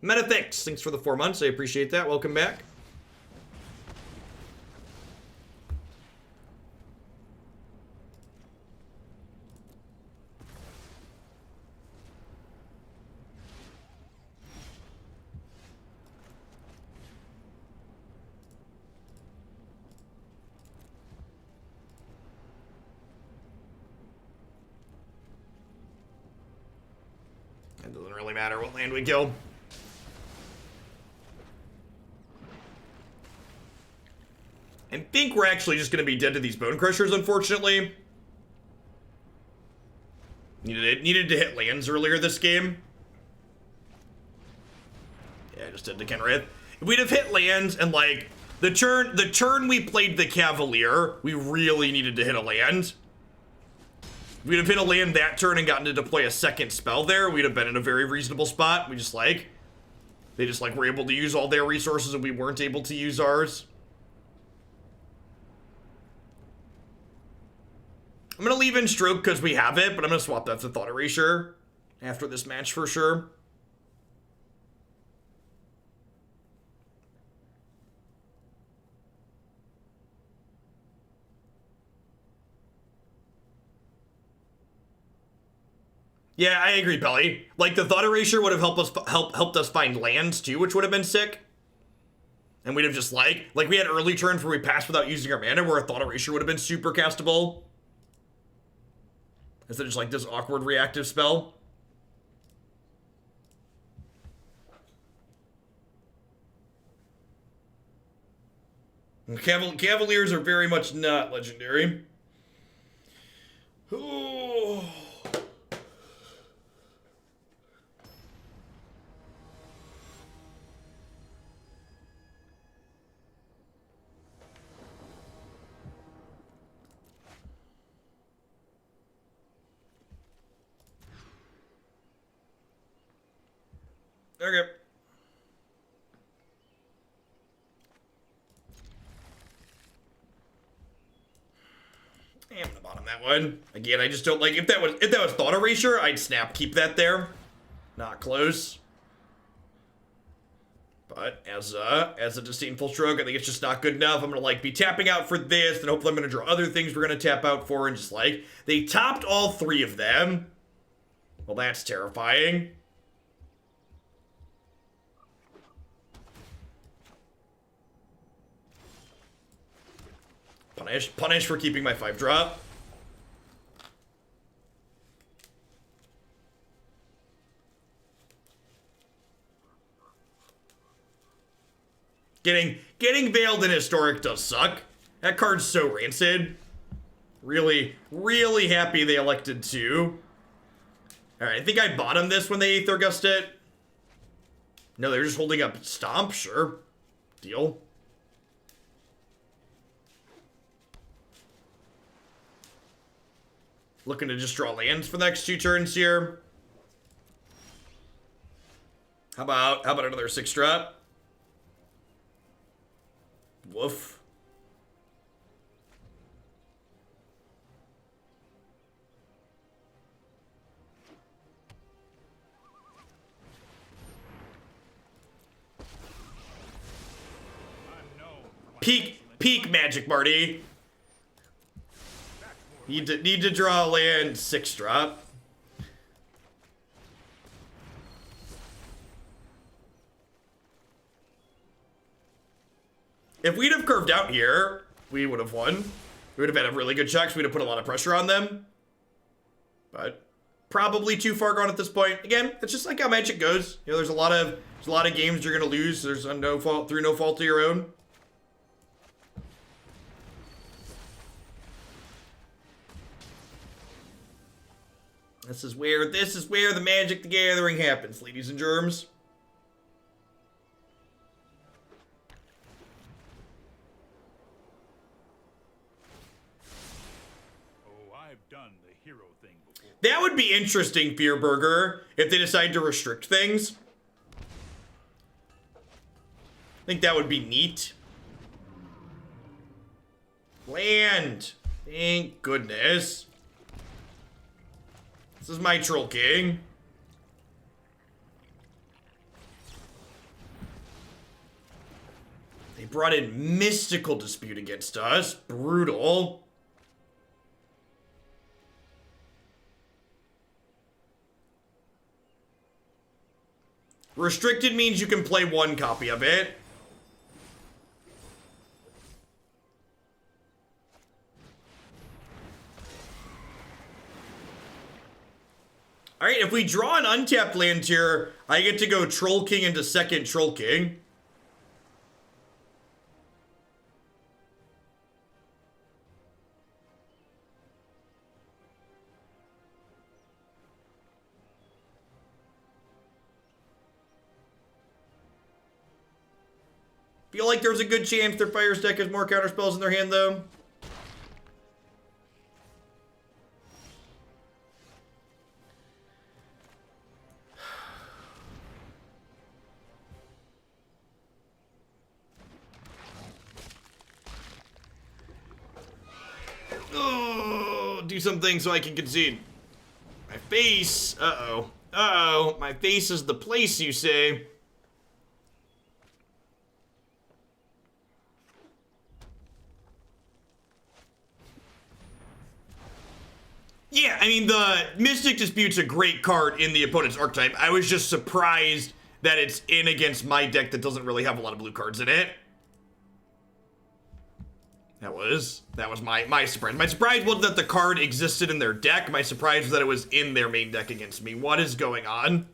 Metafix, thanks for the 4 months. I appreciate that. Welcome back. It doesn't really matter what land we kill. I think we're actually just going to be dead to these Bone Crushers, unfortunately. Needed to hit lands earlier this game. Yeah, just did to Kenrith. If we'd have hit lands and, like, the turn we played the Cavalier, we really needed to hit a land. If we'd have hit a land that turn and gotten to deploy a second spell there, we'd have been in a very reasonable spot. We just like... They just like were able to use all their resources and we weren't able to use ours. I'm gonna leave in Stroke because we have it, but I'm gonna swap that to Thought Erasure after this match for sure. Yeah, I agree, Belly. Like, the Thought Erasure would have helped us find lands, too, which would have been sick. And we'd have just, like we had early turns where we passed without using our mana, where a Thought Erasure would have been super castable. Instead of just, like, this awkward reactive spell. And Cavaliers are very much not legendary. Ooh. Okay. I'm gonna bottom that one. Again, I just don't like if that was Thought Erasure, I'd snap keep that there. Not close. But as a Disdainful Stroke, I think it's just not good enough. I'm gonna like be tapping out for this, and hopefully I'm gonna draw other things we're gonna tap out for, and just like they topped all three of them. Well, that's terrifying. Punish for keeping my 5-drop. Getting Veiled in Historic does suck. That card's so rancid. Really, really happy they elected to. Alright, I think I bottomed this when they Aether Gust it. No, they're just holding up Stomp, sure. Deal. Looking to just draw lands for the next 2 turns here. How about another 6-drop? Woof. Peak Magic, Marty. Need to draw a land 6-drop. If we'd have curved out here, we would have won. We would have had a really good check, so we'd have put a lot of pressure on them. But probably too far gone at this point. Again, that's just like how Magic goes. You know, there's a lot of games you're gonna lose. There's through no fault of your own. This is where the Magic the Gathering happens, ladies and germs. Oh, I've done the hero thing before. That would be interesting, Fearburger, if they decide to restrict things. I think that would be neat. Land. Thank goodness. This is my Troll King. They brought in Mystical Dispute against us. Brutal. Restricted means you can play 1 copy of it. Alright, if we draw an untapped land here, I get to go Troll King into second Troll King. Feel like there's a good chance their Fire's deck has more counterspells in their hand, though. do something so I can concede. My face. Uh-oh. Uh-oh. My face is the place, you say. Yeah, I mean, the Mystic Dispute's a great card in the opponent's archetype. I was just surprised that it's in against my deck that doesn't really have a lot of blue cards in it. That was my surprise. My surprise wasn't that the card existed in their deck. My surprise was that it was in their main deck against me. What is going on?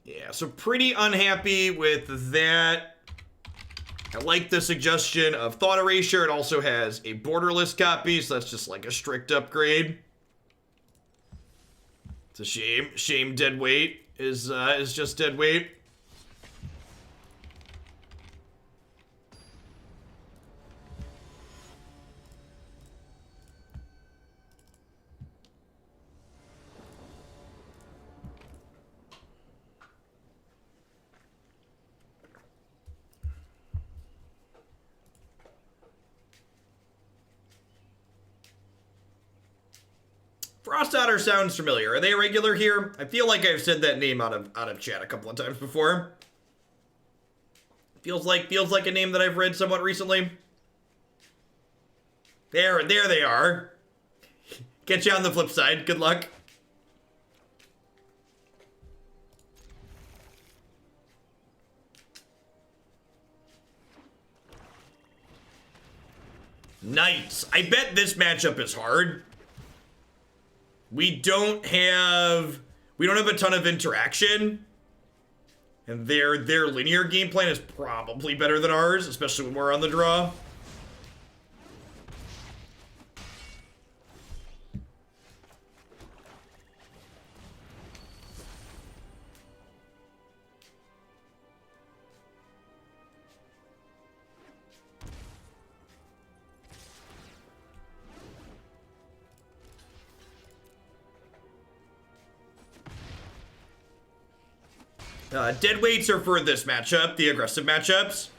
Yeah, so pretty unhappy with that. I like the suggestion of Thought Erasure. It also has a borderless copy, so that's just like a strict upgrade. It's a shame. Shame dead weight is just dead weight. Frost Otter sounds familiar. Are they a regular here? I feel like I've said that name out of chat a couple of times before. Feels like a name that I've read somewhat recently. There they are. Catch you on the flip side. Good luck. Knights. I bet this matchup is hard. We don't have a ton of interaction, and their linear game plan is probably better than ours, especially when we're on the draw. Deadweights are for this matchup, the aggressive matchups.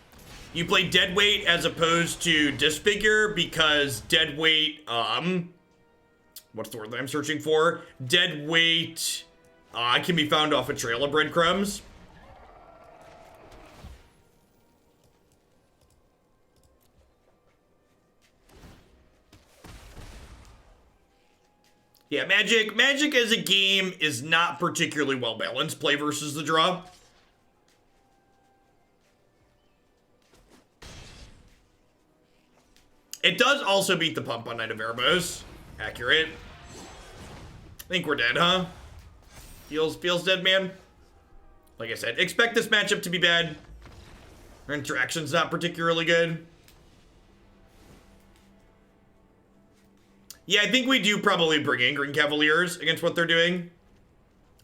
You play Deadweight as opposed to Disfigure because Deadweight, what's the word that I'm searching for? Deadweight, can be found off a Trail of Breadcrumbs. Yeah, Magic as a game is not particularly well balanced. Play versus the draw. It does also beat the pump on Knight of Erebos. Accurate. I think we're dead, huh? Feels dead, man. Like I said, expect this matchup to be bad. Our interaction's not particularly good. Yeah, I think we do probably bring in Green Cavaliers against what they're doing.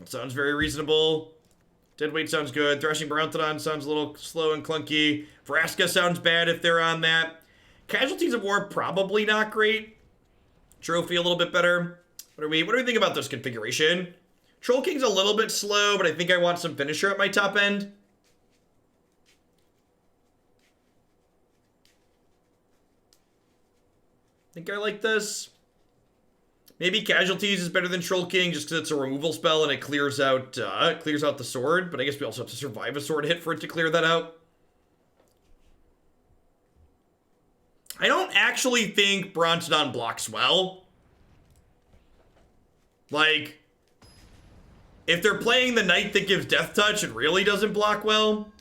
That sounds very reasonable. Deadweight sounds good. Thrashing Brontodon sounds a little slow and clunky. Vraska sounds bad if they're on that. Casualties of War, probably not great. Trophy a little bit better. What do we think about this configuration? Troll King's a little bit slow, but I think I want some finisher at my top end. I think I like this. Maybe Casualties is better than Troll King just because it's a removal spell and it clears out the sword. But I guess we also have to survive a sword hit for it to clear that out. I don't actually think Brontodon blocks well. Like, if they're playing the Knight that gives Death Touch, it really doesn't block well.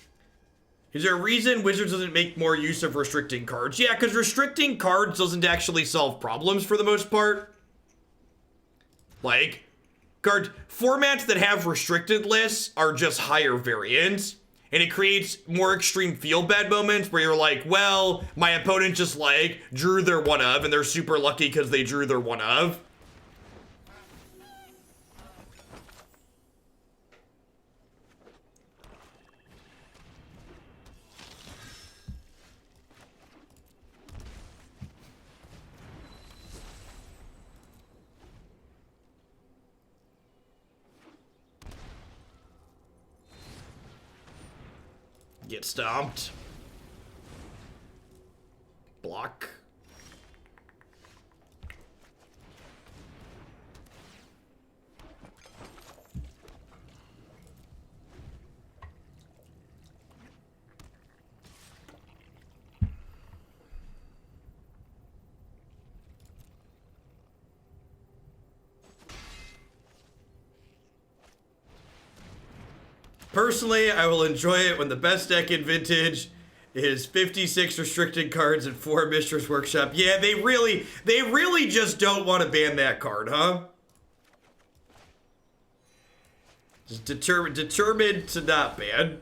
Is there a reason Wizards doesn't make more use of restricting cards? Yeah, because restricting cards doesn't actually solve problems for the most part. Like, card formats that have restricted lists are just higher variants, and it creates more extreme feel bad moments where you're like, well, my opponent just like drew their one of, and they're super lucky because they drew their one of. Get stomped. Block. Personally, I will enjoy it when the best deck in Vintage is 56 restricted cards and 4 Mistress Workshop. Yeah, they really just don't want to ban that card, huh? Just determined to not ban.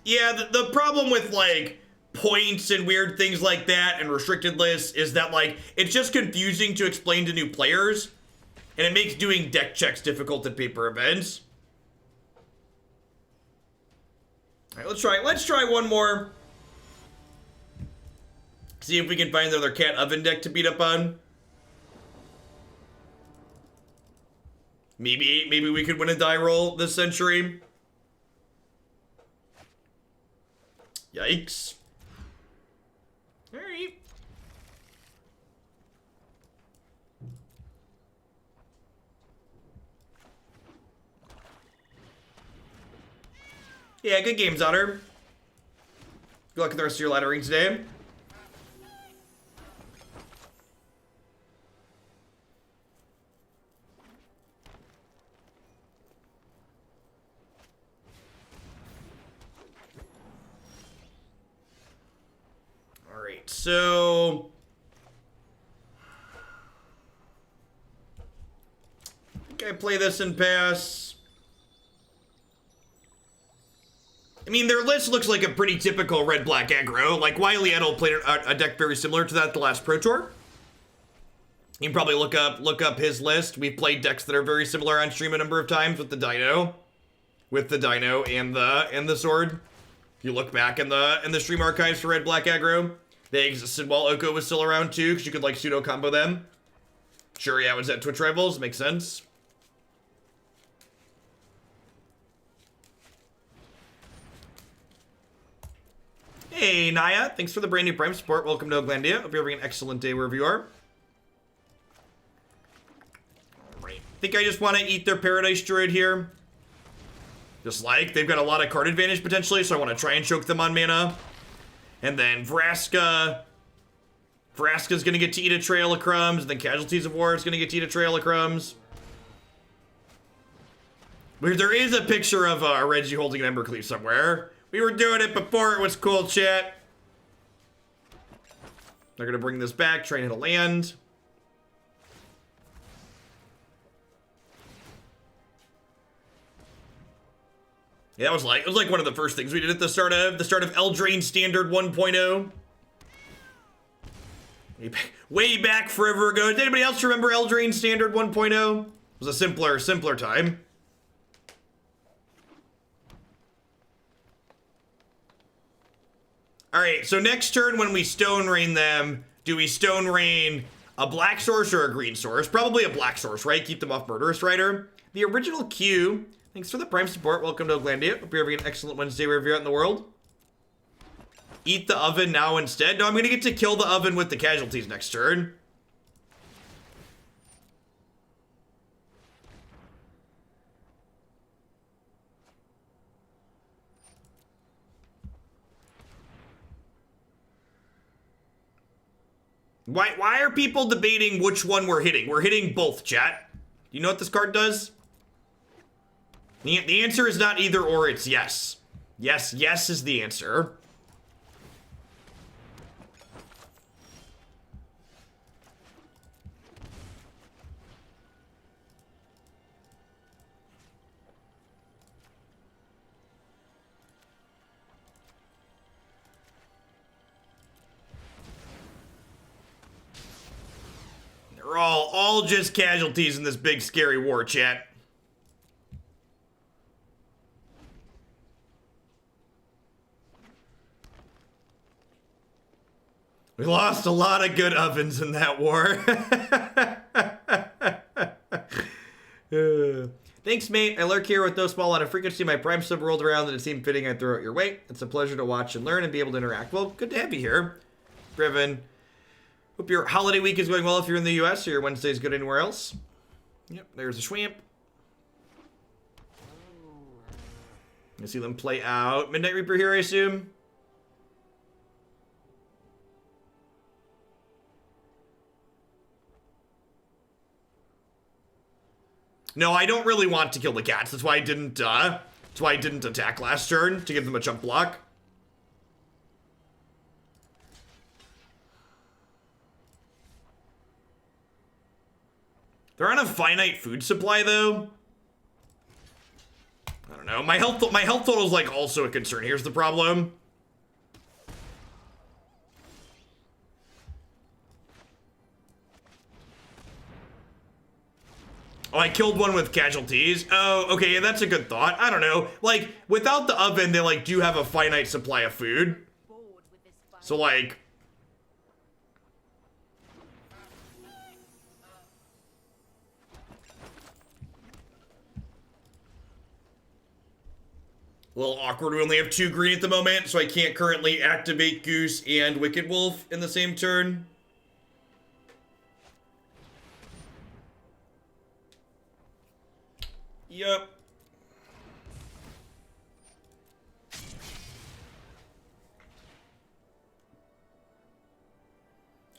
Yeah, the problem with, like, points and weird things like that and restricted lists is that, like, it's just confusing to explain to new players, and it makes doing deck checks difficult at paper events. All right, let's try one more. See if we can find another cat oven deck to beat up on. Maybe we could win a die roll this century. Yikes. Alright. Yeah, good games, Otter. Good luck with the rest of your laddering today. Alright, so I think I play this and pass. I mean, their list looks like a pretty typical red-black aggro. Like, Wily Edel played a deck very similar to that the last Pro Tour. You can probably look up his list. We've played decks that are very similar on stream a number of times with the Dino. With the Dino and the Sword. If you look back in the stream archives for red-black aggro, they existed while Oko was still around too, because you could, like, pseudo-combo them. Sure, yeah, it was at Twitch Rivals. Makes sense. Hey, Naya. Thanks for the brand new Prime support. Welcome to Oglandia. Hope you're having an excellent day wherever you are. Alright. Think I just want to eat their Paradise Druid here. Just like, they've got a lot of card advantage potentially, so I want to try and choke them on mana. And then Vraska. Vraska's going to get to eat a Trail of Crumbs. And then Casualties of War is going to get to eat a Trail of Crumbs. There is a picture of Reggie holding an Embercleave somewhere. We were doing it before it was cool, chat. They're going to bring this back, try and hit a land. Yeah, it was like one of the first things we did at the start of Eldraine Standard 1.0. Way back forever ago. Did anybody else remember Eldraine Standard 1.0? It was a simpler time. Alright, so next turn when we Stone Rain them, do we Stone Rain a black source or a green source? Probably a black source, right? Keep them off Murderous Rider. The original Q, thanks for the Prime support. Welcome to Oglandia. Hope you're having an excellent Wednesday wherever you're at in the world. Eat the oven now instead. No, I'm going to get to kill the oven with the casualties next turn. Why are people debating which one we're hitting? We're hitting both, chat. You know what this card does? The answer is not either or, it's yes. Yes is the answer. They're all just casualties in this big scary war, chat. We lost a lot of good ovens in that war. Thanks, mate. I lurk here with no small amount of frequency. My prime sub rolled around and it seemed fitting I'd throw it your way. It's a pleasure to watch and learn and be able to interact. Well, good to have you here, Riven. Hope your holiday week is going well if you're in the US or your Wednesday's good anywhere else. Yep, there's a Schwamp. You see them play out. Midnight Reaper here, I assume. No, I don't really want to kill the cats. That's why I didn't attack last turn, to give them a jump block. They're on a finite food supply, though. I don't know. My health total is like also a concern. Here's the problem. Oh, I killed one with casualties. Oh, okay, yeah, that's a good thought. I don't know. Like, without the oven, they, like, do have a finite supply of food. So, like... A little awkward. We only have 2 green at the moment, so I can't currently activate Goose and Wicked Wolf in the same turn. Yep.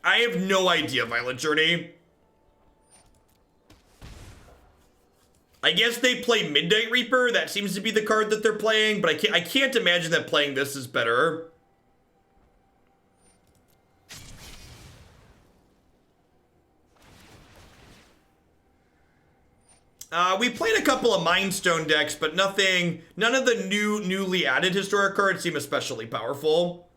I have no idea, Violent Journey. I guess they play Midnight Reaper. That seems to be the card that they're playing, but I can't imagine that playing this is better. We played a couple of Mind Stone decks, but none of the newly added historic cards seem especially powerful.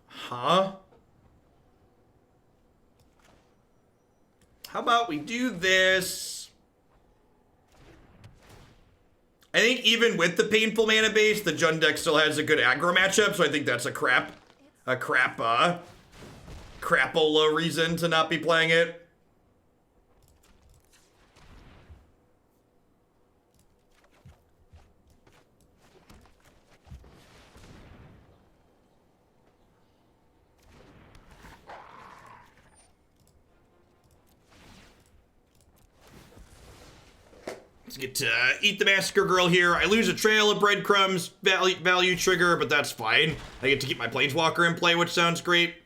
Huh? How about we do this? I think even with the painful mana base, the Jund deck still has a good aggro matchup, so I think that's a crapola reason to not be playing it. Let's get to Eat the Massacre Girl here. I lose a Trail of Breadcrumbs value trigger, but that's fine. I get to keep my Planeswalker in play, which sounds great.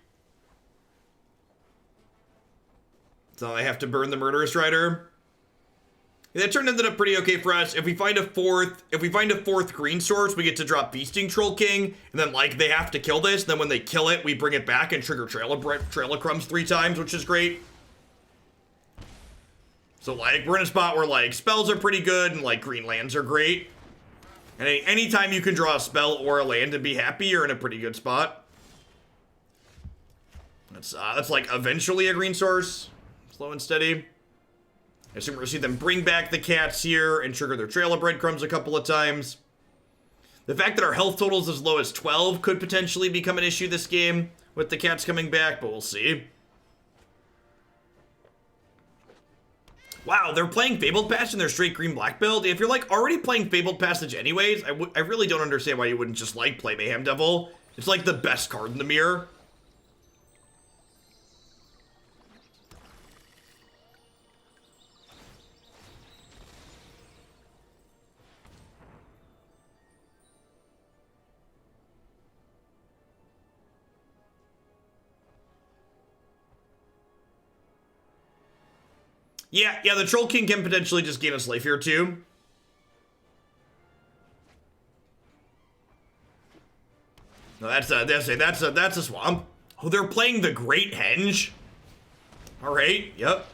So I have to burn the Murderous Rider. Yeah, that turn ended up pretty okay for us. If we find a fourth green source, we get to drop Feasting Troll King, and then like they have to kill this. Then when they kill it, we bring it back and trigger Trail of Crumbs 3 times, which is great. So, like, we're in a spot where, like, spells are pretty good and, like, green lands are great. And anytime you can draw a spell or a land and be happy, you're in a pretty good spot. That's like, eventually a green source. Slow and steady. I assume we're going to see them bring back the cats here and trigger their Trail of Breadcrumbs a couple of times. The fact that our health total is as low as 12 could potentially become an issue this game with the cats coming back, but we'll see. Wow, they're playing Fabled Passage in their straight green-black build. If you're, like, already playing Fabled Passage anyways, I really don't understand why you wouldn't just, like, play Mayhem Devil. It's, like, the best card in the mirror. Yeah, the Troll King can potentially just gain us life here too. No, that's a swamp. Oh, they're playing the Great Henge. All right, yep.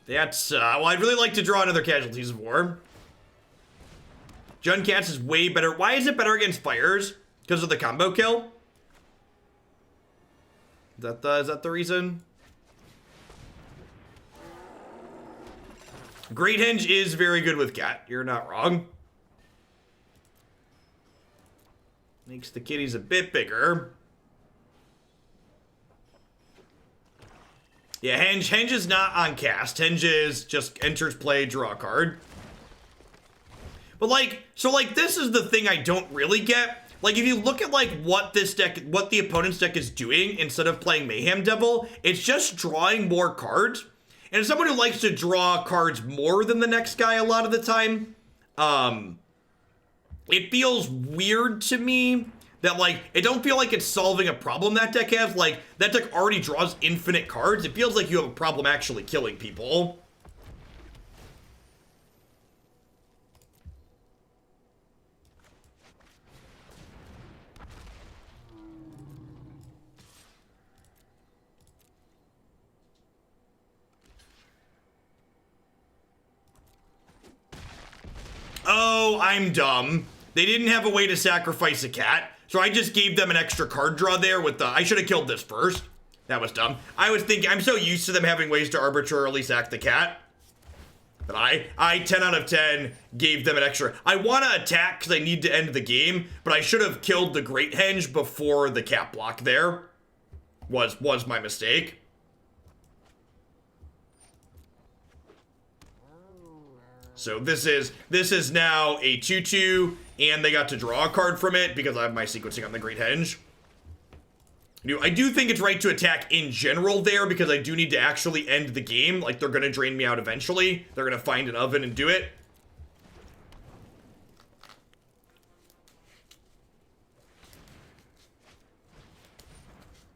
That's well, I'd really like to draw another Casualties of War. Jund Cats is way better. Why is it better against fires? Because of the combo kill? Is that the reason? Great Henge is very good with Cat. You're not wrong. Makes the kitties a bit bigger. Yeah, Henge is not on cast. Henge is just enters play, draw a card. But like, so like this is the thing I don't really get. Like if you look at like what the opponent's deck is doing instead of playing Mayhem Devil, it's just drawing more cards. And as someone who likes to draw cards more than the next guy a lot of the time, it feels weird to me that like, it don't feel like it's solving a problem that deck has. Like that deck already draws infinite cards. It feels like you have a problem actually killing people. Oh, I'm dumb. They didn't have a way to sacrifice a cat, so I just gave them an extra card draw there with the... I should have killed this first. That was dumb. I was thinking... I'm so used to them having ways to arbitrarily sack the cat. But I 10 out of 10, gave them an extra... I want to attack because I need to end the game, but I should have killed the Great Henge before the cat block there. Was my mistake. So this is now a 2/2, and they got to draw a card from it because I have my sequencing on the Great Henge. I do think it's right to attack in general there because I do need to actually end the game. Like, they're going to drain me out eventually. They're going to find an oven and do it.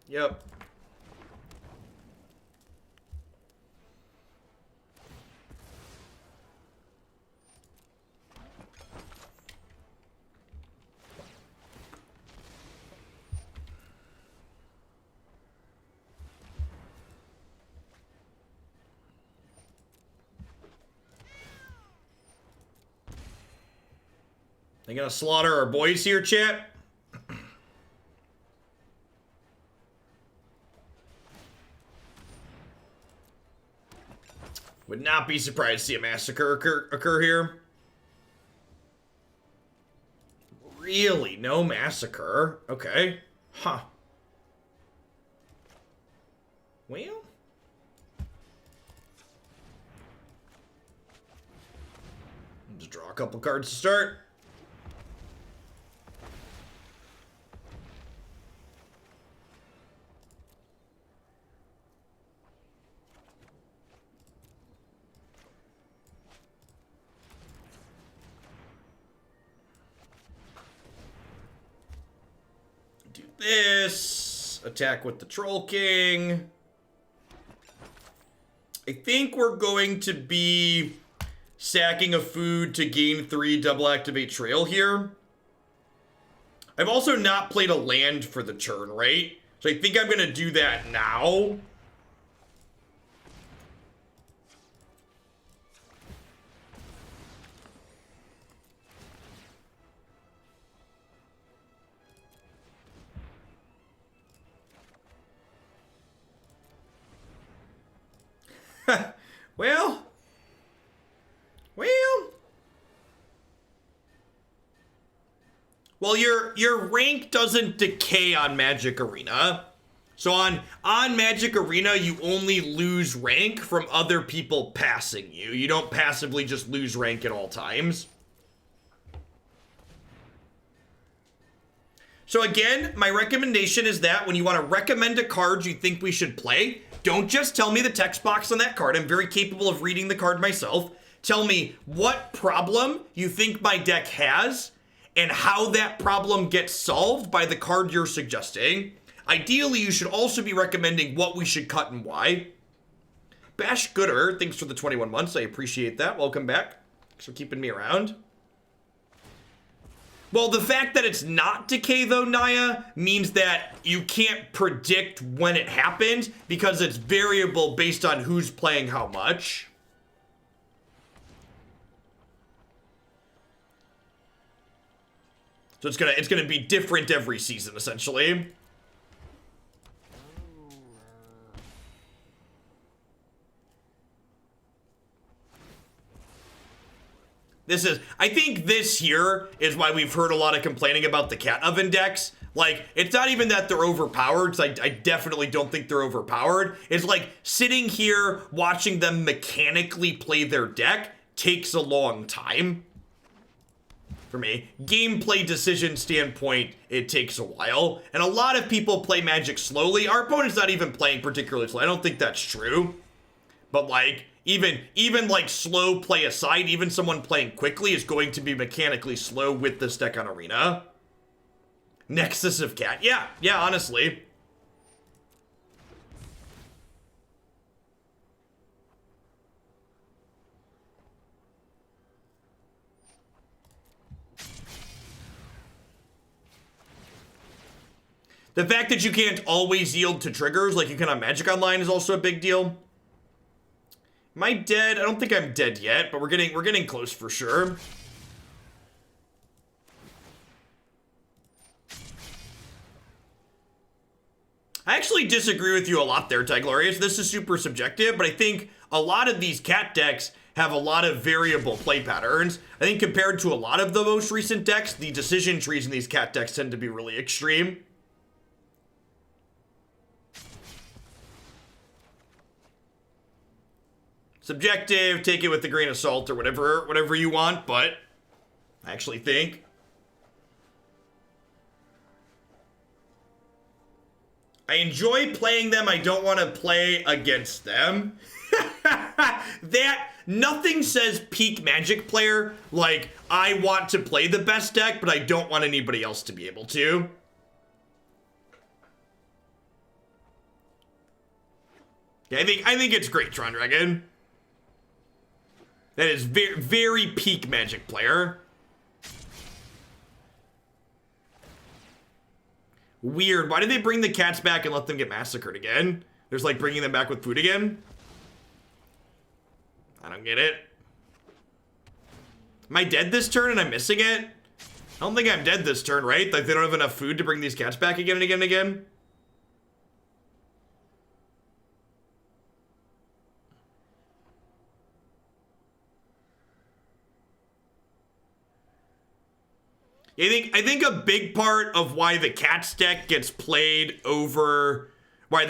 Yep. They gonna slaughter our boys here, chat? Would not be surprised to see a massacre occur here. Really? No massacre? Okay. Huh. Well... just draw a couple cards to start. Do this. Attack with the Troll King. I think we're going to be sacking a food to gain 3 double activate Trail here. I've also not played a land for the turn, right? So I think I'm going to do that now. Well, your rank doesn't decay on Magic Arena. So on Magic Arena, you only lose rank from other people passing you. You don't passively just lose rank at all times. So again, my recommendation is that when you want to recommend a card you think we should play, don't just tell me the text box on that card. I'm very capable of reading the card myself. Tell me what problem you think my deck has and how that problem gets solved by the card you're suggesting. Ideally, you should also be recommending what we should cut and why. Bash Gooder, thanks for the 21 months. I appreciate that. Welcome back. Thanks for keeping me around. Well, the fact that it's not decay, though, Naya, means that you can't predict when it happens because it's variable based on who's playing how much. So it's gonna be different every season, essentially. I think this here is why we've heard a lot of complaining about the cat oven decks. Like, it's not even that they're overpowered, so I definitely don't think they're overpowered. It's like sitting here watching them mechanically play their deck takes a long time. From a gameplay decision standpoint, it takes a while. And a lot of people play Magic slowly. Our opponent's not even playing particularly slow. I don't think that's true. But like, even like slow play aside, even someone playing quickly is going to be mechanically slow with this deck on Arena. Nexus of Cat. Yeah, honestly. The fact that you can't always yield to triggers like you can on Magic Online is also a big deal. Am I dead? I don't think I'm dead yet, but we're getting close for sure. I actually disagree with you a lot there, Tyglorious. This is super subjective, but I think a lot of these cat decks have a lot of variable play patterns. I think compared to a lot of the most recent decks, the decision trees in these cat decks tend to be really extreme. Subjective, take it with a grain of salt or whatever you want, but I actually think I enjoy playing them. I don't want to play against them. That nothing says peak Magic player like I want to play the best deck, but I don't want anybody else to be able to. Yeah, I think it's great, Tron Dragon. That is very, very peak Magic player. Weird. Why did they bring the cats back and let them get massacred again? There's like bringing them back with food again? I don't get it. Am I dead this turn and I'm missing it? I don't think I'm dead this turn, right? Like they don't have enough food to bring these cats back again and again and again? I think a big part of why the Cats deck gets played over the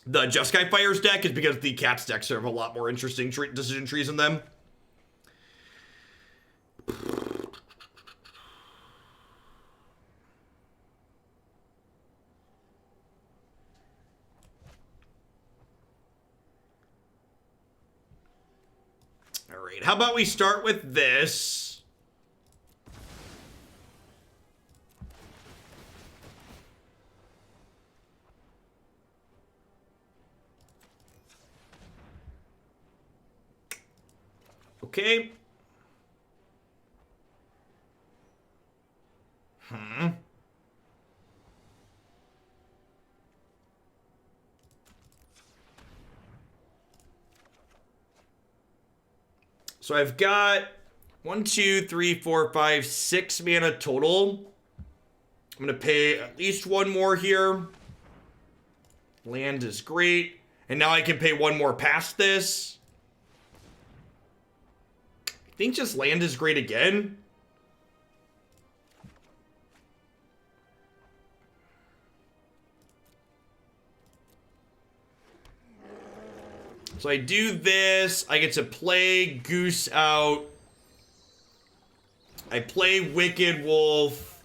Jeskai Fires deck is because the Cats decks have a lot more interesting decision trees in them. Alright, how about we start with this? Okay. So I've got 1, 2, 3, 4, 5, 6 mana total. I'm gonna pay at least one more here. Land is great. And now I can pay one more past this. I think just land is great again. So I do this, I get to play Goose out. I play Wicked Wolf.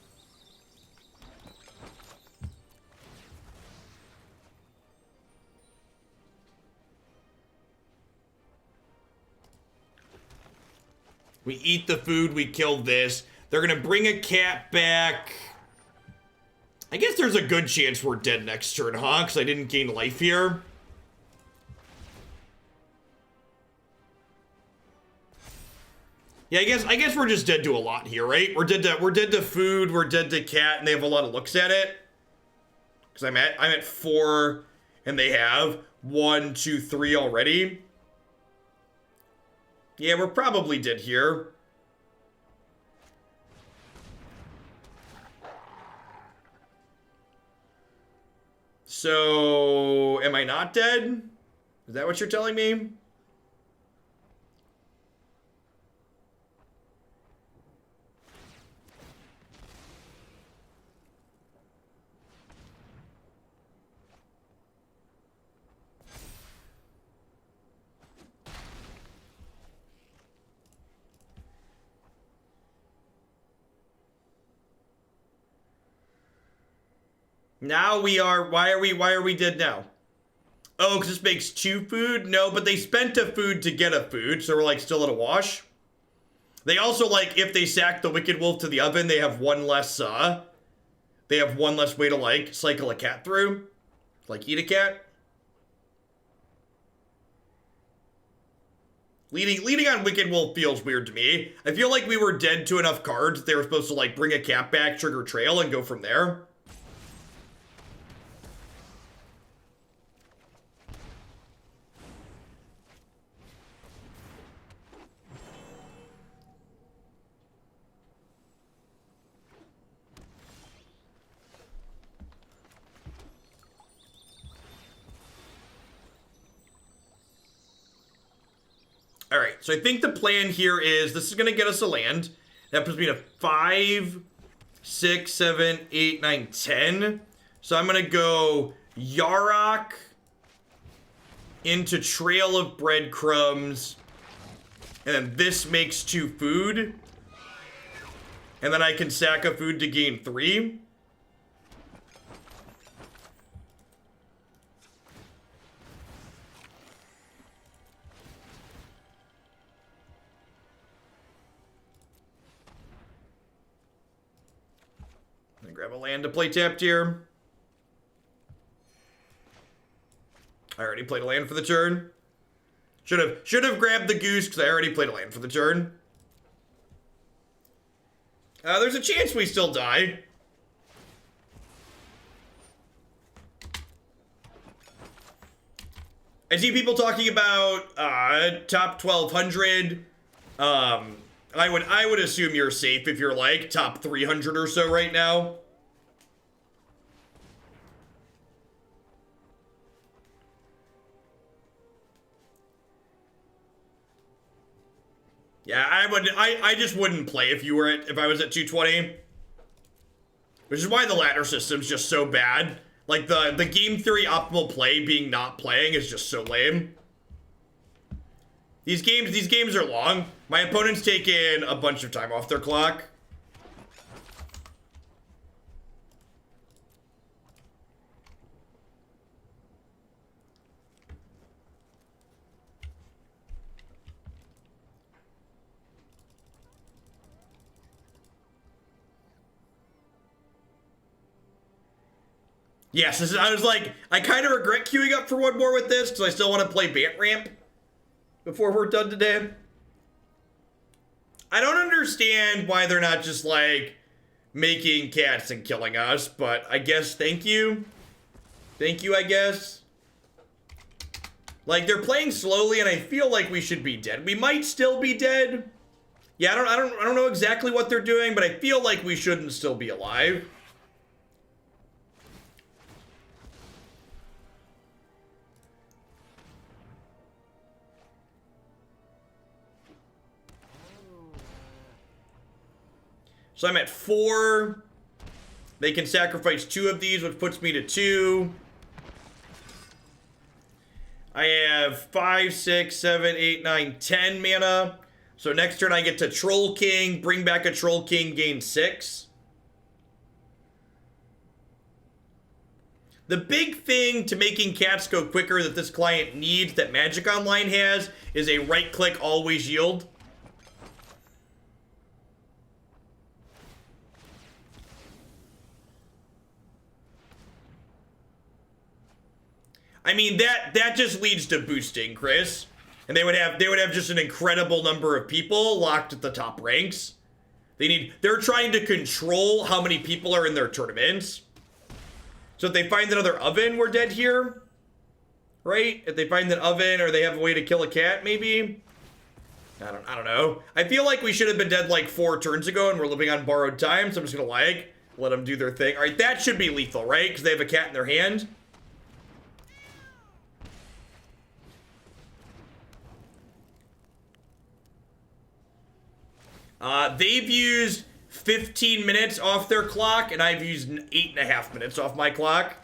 We eat the food, we kill this. They're gonna bring a cat back. I guess there's a good chance we're dead next turn, huh? Because I didn't gain life here. Yeah, I guess we're just dead to a lot here, right? We're dead to food, we're dead to cat, and they have a lot of looks at it. Because I'm at 4, and they have 1, 2, 3 already. Yeah, we're probably dead here. So, am I not dead? Is that what you're telling me? Now we are, why are we dead now? Oh, because this makes 2 food? No, but they spent a food to get a food, so we're like still at a wash. They also, like, if they sack the Wicked Wolf to the oven, they have one less way to, like, cycle a cat through. Like, eat a cat. Leading on Wicked Wolf feels weird to me. I feel like we were dead to enough cards that they were supposed to, like, bring a cat back, trigger Trail, and go from there. Alright, so I think the plan here is this is going to get us a land. That puts me to 5, 6, 7, 8, 9, 10. So I'm going to go Yarok into Trail of Breadcrumbs. And then this makes 2 food. And then I can sack a food to gain 3. Grab a land to play tapped here. I already played a land for the turn. Should have grabbed the goose because I already played a land for the turn. There's a chance we still die. I see people talking about top 1200. I would assume you're safe if you're like top 300 or so right now. Yeah, I just wouldn't play if I was at 220. Which is why the ladder system's just so bad. Like the game theory optimal play being not playing is just so lame. These games are long. My opponent's taken a bunch of time off their clock. Yes, I was like, I kind of regret queuing up for one more with this because I still want to play Bant Ramp before we're done today. I don't understand why they're not just like making cats and killing us, but I guess thank you. Thank you, I guess. Like they're playing slowly and I feel like we should be dead. We might still be dead. Yeah, I don't know exactly what they're doing, but I feel like we shouldn't still be alive. So I'm at 4. They can sacrifice 2 of these, which puts me to 2. I have 5, 6, 7, 8, 9, 10 mana. So next turn I get to Troll King, bring back a Troll King, gain 6. The big thing to making cats go quicker that this client needs, that Magic Online has, is a right-click always yield. I mean, that just leads to boosting, Chris. And they would have just an incredible number of people locked at the top ranks. They're trying to control how many people are in their tournaments. So if they find another oven, we're dead here. Right? If they find an oven or they have a way to kill a cat, maybe. I don't know. I feel like we should have been dead like 4 turns ago and we're living on borrowed time, so I'm just gonna like let them do their thing. Alright, that should be lethal, right? Because they have a cat in their hand. They've used 15 minutes off their clock, and I've used 8.5 minutes off my clock.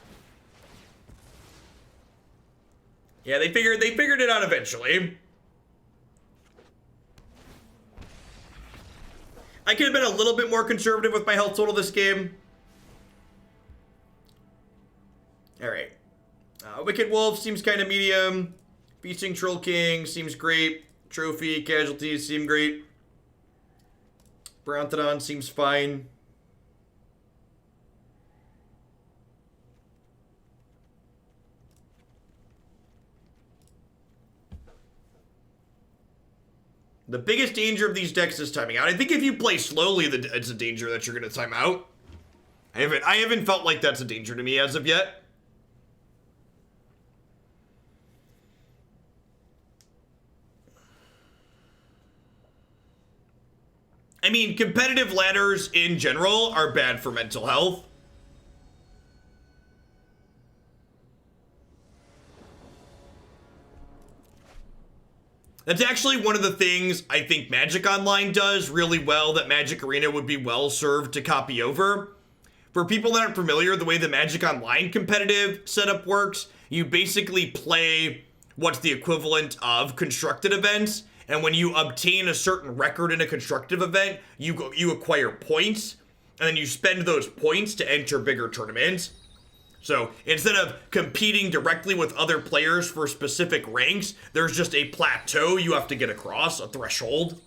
Yeah, they figured it out eventually. I could have been a little bit more conservative with my health total this game. Alright. Wicked Wolf seems kind of medium. Feasting Troll King seems great. Trophy, Casualties seem great. Brontodon seems fine. The biggest danger of these decks is timing out. I think if you play slowly, it's a danger that you're going to time out. I haven't felt like that's a danger to me as of yet. I mean, competitive ladders in general are bad for mental health. That's actually one of the things I think Magic Online does really well that Magic Arena would be well served to copy over. For people that aren't familiar, the way the Magic Online competitive setup works, you basically play what's the equivalent of constructed events, and when you obtain a certain record in a constructive event, you acquire points, and then you spend those points to enter bigger tournaments. So instead of competing directly with other players for specific ranks, there's just a plateau you have to get across, a threshold.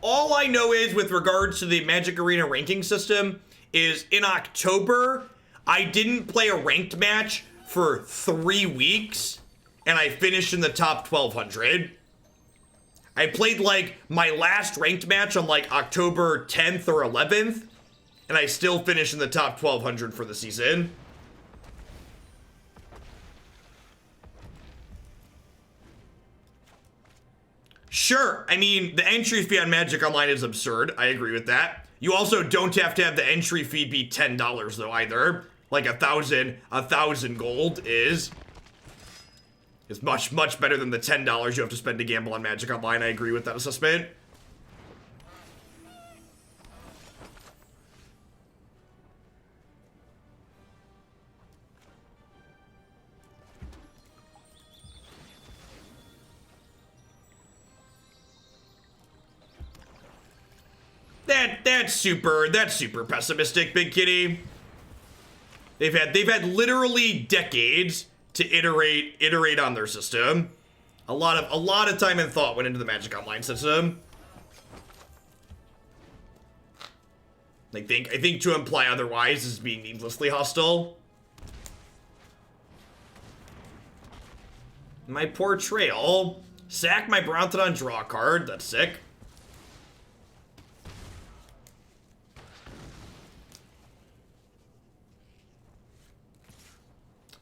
All I know is, with regards to the Magic Arena ranking system, is in October, I didn't play a ranked match for 3 weeks, and I finished in the top 1200. I played, like, my last ranked match on, like, October 10th or 11th, and I still finished in the top 1200 for the season. Sure, I mean, the entry fee on Magic Online is absurd. I agree with that. You also don't have to have the entry fee be $10 though either. Like 1,000 gold is much better than the $10 you have to spend to gamble on Magic Online. I agree with that assessment. That's super pessimistic, Big Kitty. They've had literally decades to iterate on their system. A lot of time and thought went into the Magic Online system. I think to imply otherwise is being needlessly hostile. My poor Trail. Sack my Brontodon, draw a card. That's sick.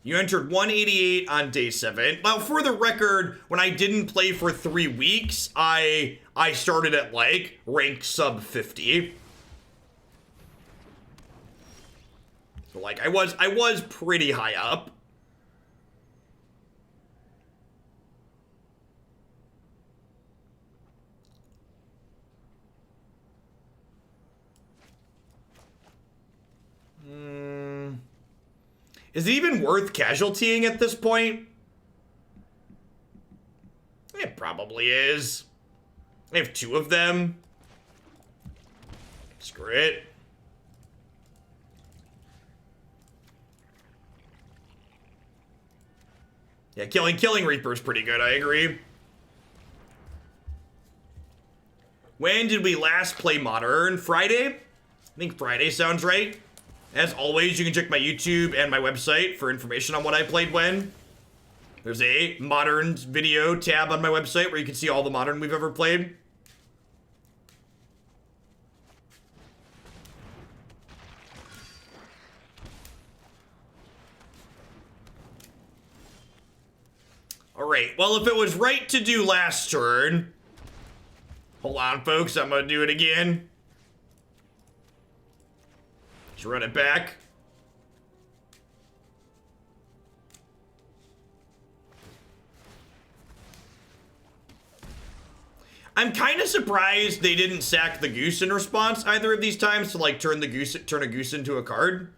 You entered 188 on day 7. Now, for the record, when I didn't play for 3 weeks, I started at, like, rank sub 50. So, like, I was pretty high up. Is it even worth casualtying at this point? It probably is. I have 2 of them. Screw it. Yeah, killing Reaper's pretty good, I agree. When did we last play Modern? Friday? I think Friday sounds right. As always, you can check my YouTube and my website for information on what I played when. There's a Modern video tab on my website where you can see all the Modern we've ever played. Alright, well, if it was right to do last turn... Hold on, folks, I'm gonna do it again. Run it back. I'm kind of surprised they didn't sack the goose in response either of these times to, like, turn a goose into a card.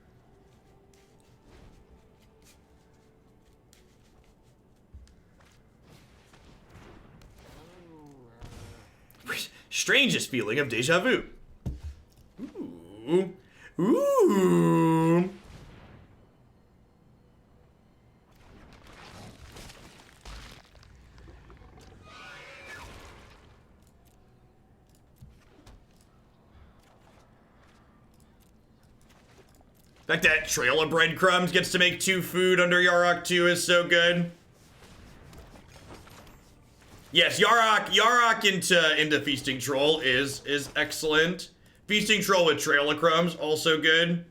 Strangest feeling of deja vu. Ooh. Ooh. The fact that Trail of Breadcrumbs gets to make 2 food under Yarok 2 is so good. Yes, Yarok into Feasting Troll is excellent. Feasting Troll with Trail of Crumbs, also good.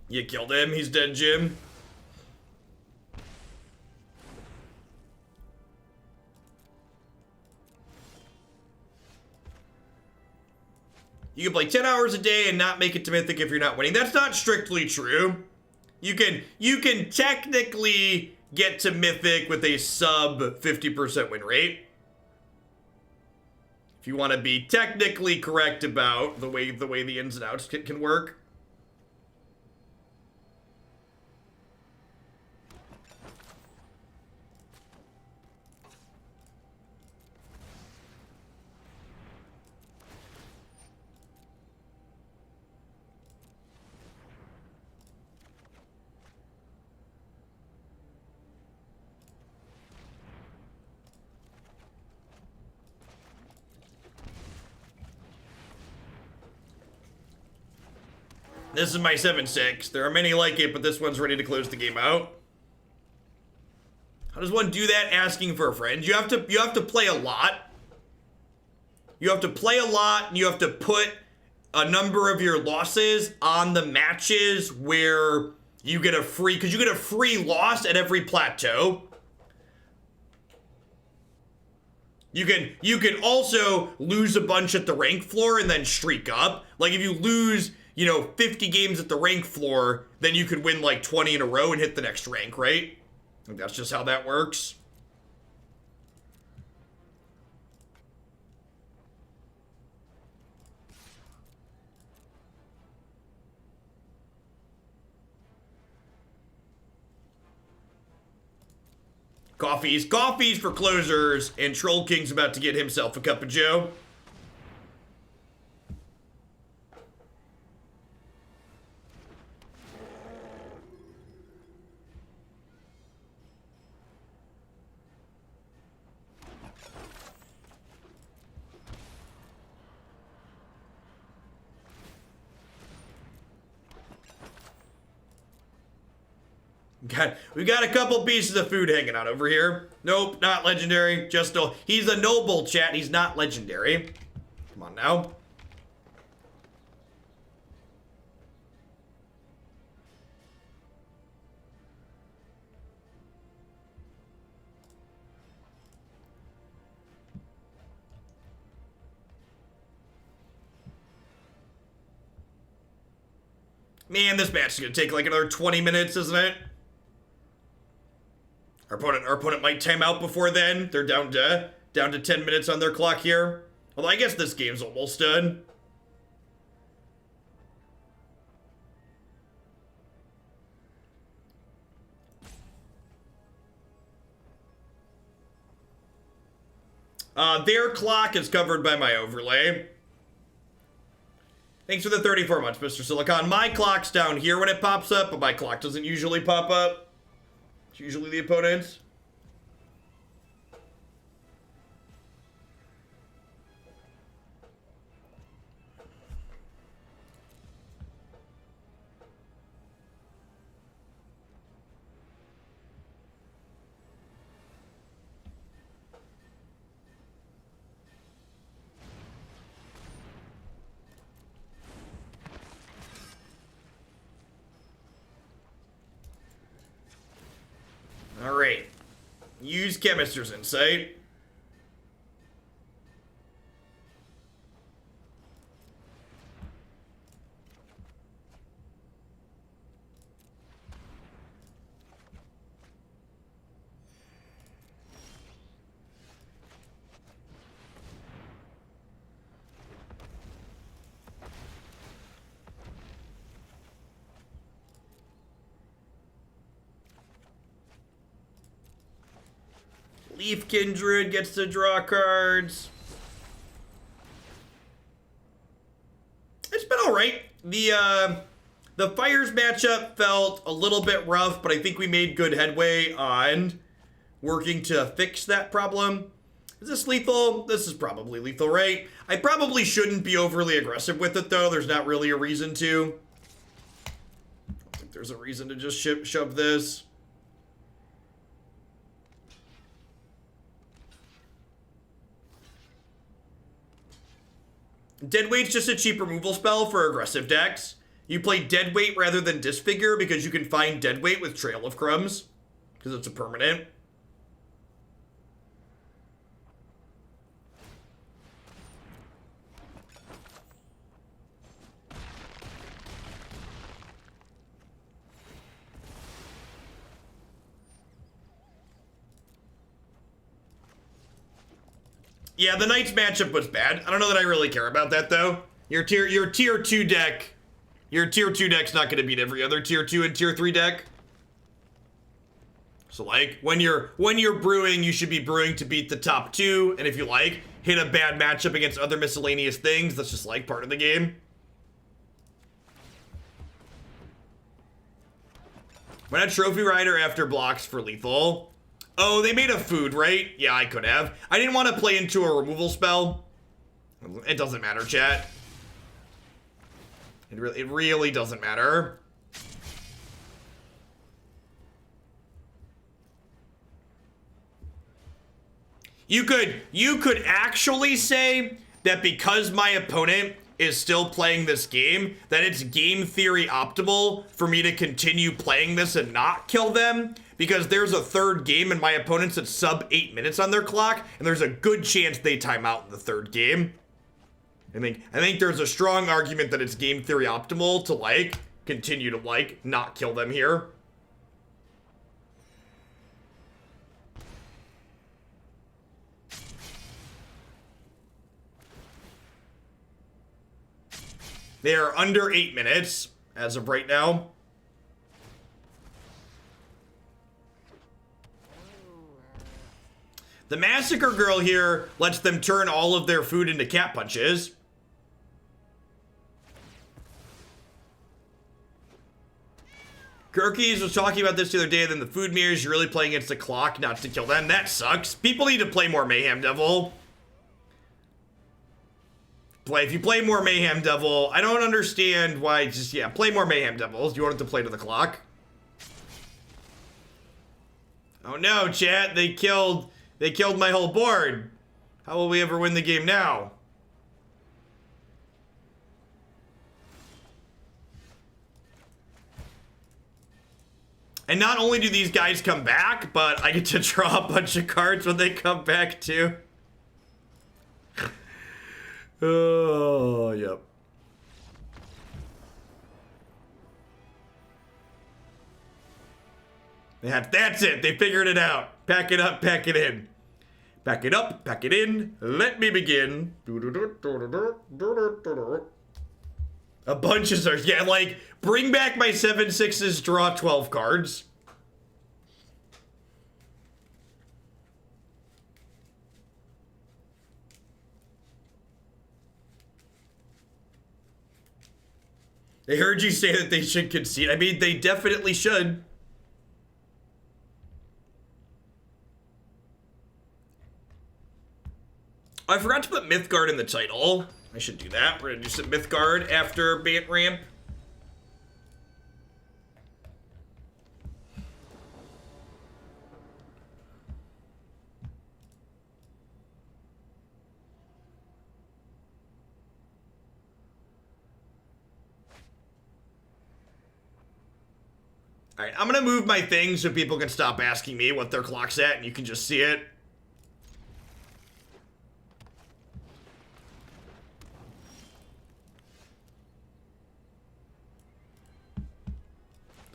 You killed him, he's dead, Jim. You can play 10 hours a day and not make it to Mythic if you're not winning. That's not strictly true. You can technically get to Mythic with a sub 50% win rate. If you want to be technically correct about the way the ins and outs can work. This is my 7-6. There are many like it, but this one's ready to close the game out. How does one do that asking for a friend? You have to play a lot. You have to play a lot, and you have to put a number of your losses on the matches where you get a free, because you get a free loss at every plateau. You can also lose a bunch at the rank floor and then streak up. Like if you lose, 50 games at the rank floor, then you could win like 20 in a row and hit the next rank, right? Like that's just how that works. Coffees for closers, and Troll King's about to get himself a cup of joe. We got a couple pieces of food hanging out over here. Nope, not legendary. He's a noble, chat. He's not legendary. Come on now. Man, this match is gonna take like another 20 minutes, isn't it? Our opponent might time out before then. They're down to 10 minutes on their clock here. Although I guess this game's almost done. Their clock is covered by my overlay. Thanks for the 34 months, Mr. Silicon. My clock's down here when it pops up, but my clock doesn't usually pop up. It's usually the opponents. Alright. Use Chemister's Insight. Leafkin Druid gets to draw cards. It's been alright. The Fires matchup felt a little bit rough, but I think we made good headway on working to fix that problem. Is this lethal? This is probably lethal, right? I probably shouldn't be overly aggressive with it, though. There's not really a reason to. I don't think there's a reason to just shove this. Deadweight's just a cheap removal spell for aggressive decks. You play Deadweight rather than Disfigure because you can find Deadweight with Trail of Crumbs, because it's a permanent. Yeah, the Knights matchup was bad. I don't know that I really care about that, though. Your tier 2 deck, your tier 2 deck's not going to beat every other tier 2 and tier 3 deck. So, like, when you're brewing, you should be brewing to beat the top 2, and if you, like, hit a bad matchup against other miscellaneous things, that's just, like, part of the game. Why not Trophy Rider after blocks for lethal? Oh, they made a food, right? Yeah, I could have. I didn't want to play into a removal spell. It doesn't matter, chat. It really doesn't matter. You could actually say that because my opponent is still playing this game, that it's game theory optimal for me to continue playing this and not kill them, because there's a third game and my opponent's at sub 8 minutes on their clock, and there's a good chance they time out in the third game. I think there's a strong argument that it's game theory optimal to, like, continue to, like, not kill them here. They are under 8 minutes as of right now. The Massacre Girl here lets them turn all of their food into cat punches. Kirkies was talking about this the other day, then the food mirrors, you're really playing against the clock not to kill them. That sucks. People need to play more Mayhem Devil. If you play more Mayhem Devil, I don't understand why, play more Mayhem Devils. You want it to play to the clock. Oh no, chat, they killed my whole board. How will we ever win the game now? And not only do these guys come back, but I get to draw a bunch of cards when they come back too. Oh, yep. That's it. They figured it out. Pack it up, pack it in. Pack it up, pack it in. Let me begin. A bunch of stars. Yeah, like, bring back my 7/6s, draw 12 cards. They heard you say that they should concede. I mean, they definitely should. I forgot to put Mythgard in the title. I should do that. We're gonna do some Mythgard after Bant Ramp. All right, I'm gonna move my thing so people can stop asking me what their clock's at and you can just see it.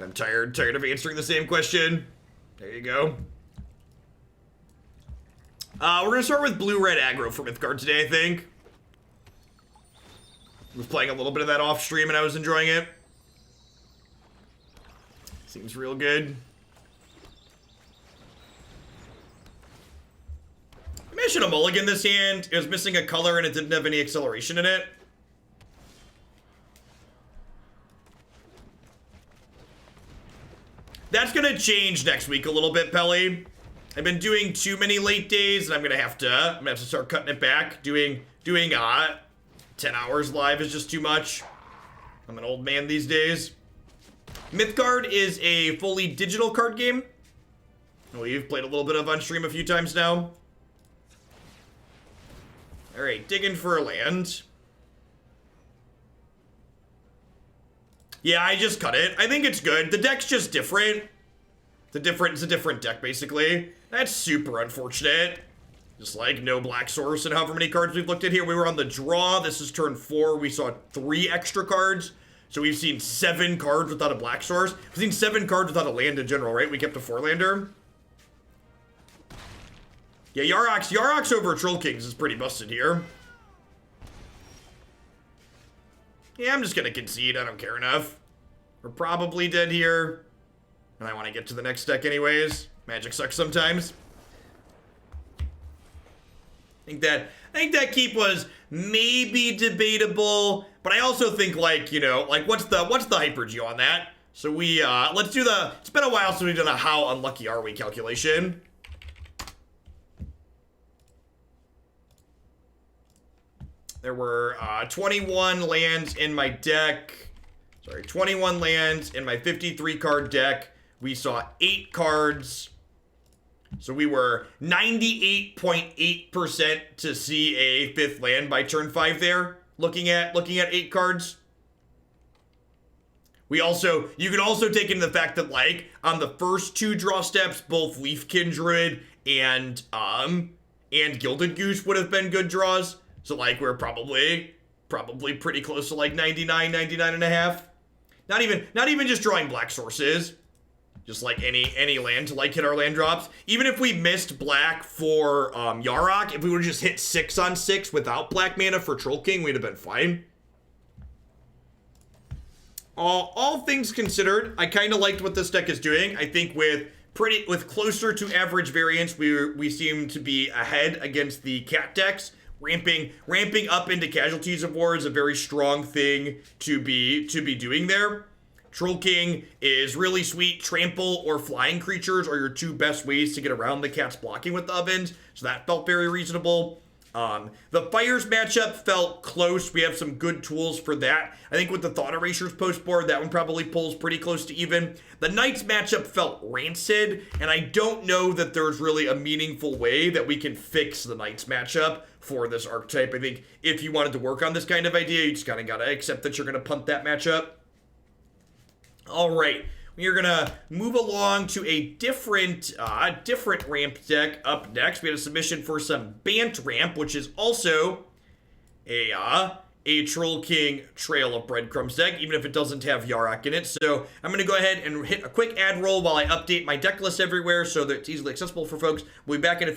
I'm tired of answering the same question. There you go. We're gonna start with blue-red aggro for Mythgard today, I think. I was playing a little bit of that off stream and I was enjoying it. Seems real good. I should have mulliganed this hand. It was missing a color and it didn't have any acceleration in it. That's gonna change next week a little bit, Pelly. I've been doing too many late days, and I'm gonna have to start cutting it back. Doing 10 hours live is just too much. I'm an old man these days. Mythgard is a fully digital card game. We've played a little bit of on stream a few times now. All right, digging for a land. Yeah, I just cut it. I think it's good. The deck's just different. It's a different deck, basically. That's super unfortunate. Just like no black source and however many cards we've looked at here. We were on the draw. This is turn 4. We saw 3 extra cards. So we've seen 7 cards without a black source. We've seen 7 cards without a land in general, right? We kept a 4-lander. Yeah, Yarok's over Troll Kings is pretty busted here. Yeah, I'm just gonna concede. I don't care enough. We're probably dead here. And I want to get to the next deck anyways. Magic sucks sometimes. I think that keep was maybe debatable, but I also think, like, you know, like what's the hypergeo on that? So we let's do the, it's been a while since we've done a how unlucky are we calculation. There were 21 lands in my deck. Sorry, 21 lands in my 53 card deck. We saw 8 cards. So we were 98.8% to see a 5th land by turn 5 there. Looking at 8 cards. You can also take into the fact that, like, on the first 2 draw steps, both Leafkin Druid and Gilded Goose would have been good draws. So, like, we're probably pretty close to, like, 99 and a half. Not even just drawing black sources. Just, like, any land to, like, hit our land drops. Even if we missed black for Yarok, if we would have just hit 6 on 6 without black mana for Troll King, we'd have been fine. All things considered, I kind of liked what this deck is doing. I think with closer to average variance, we seem to be ahead against the cat decks. Ramping up into Casualties of War is a very strong thing to be doing there. Troll King is really sweet. Trample or flying creatures are your 2 best ways to get around the cat's blocking with the ovens, so that felt very reasonable. The Fires matchup felt close. We have some good tools for that. I think with the Thought Erasures post board, that one probably pulls pretty close to even. The Knights matchup felt rancid, and I don't know that there's really a meaningful way that we can fix the Knights matchup for this archetype. I think if you wanted to work on this kind of idea, you just kind of got to accept that you're going to punt that matchup. All right. We are going to move along to a different ramp deck up next. We had a submission for some Bant ramp, which is also a Troll King Trail of Breadcrumbs deck, even if it doesn't have Yarok in it. So I'm going to go ahead and hit a quick ad roll while I update my deck list everywhere so that it's easily accessible for folks. We'll be back in a few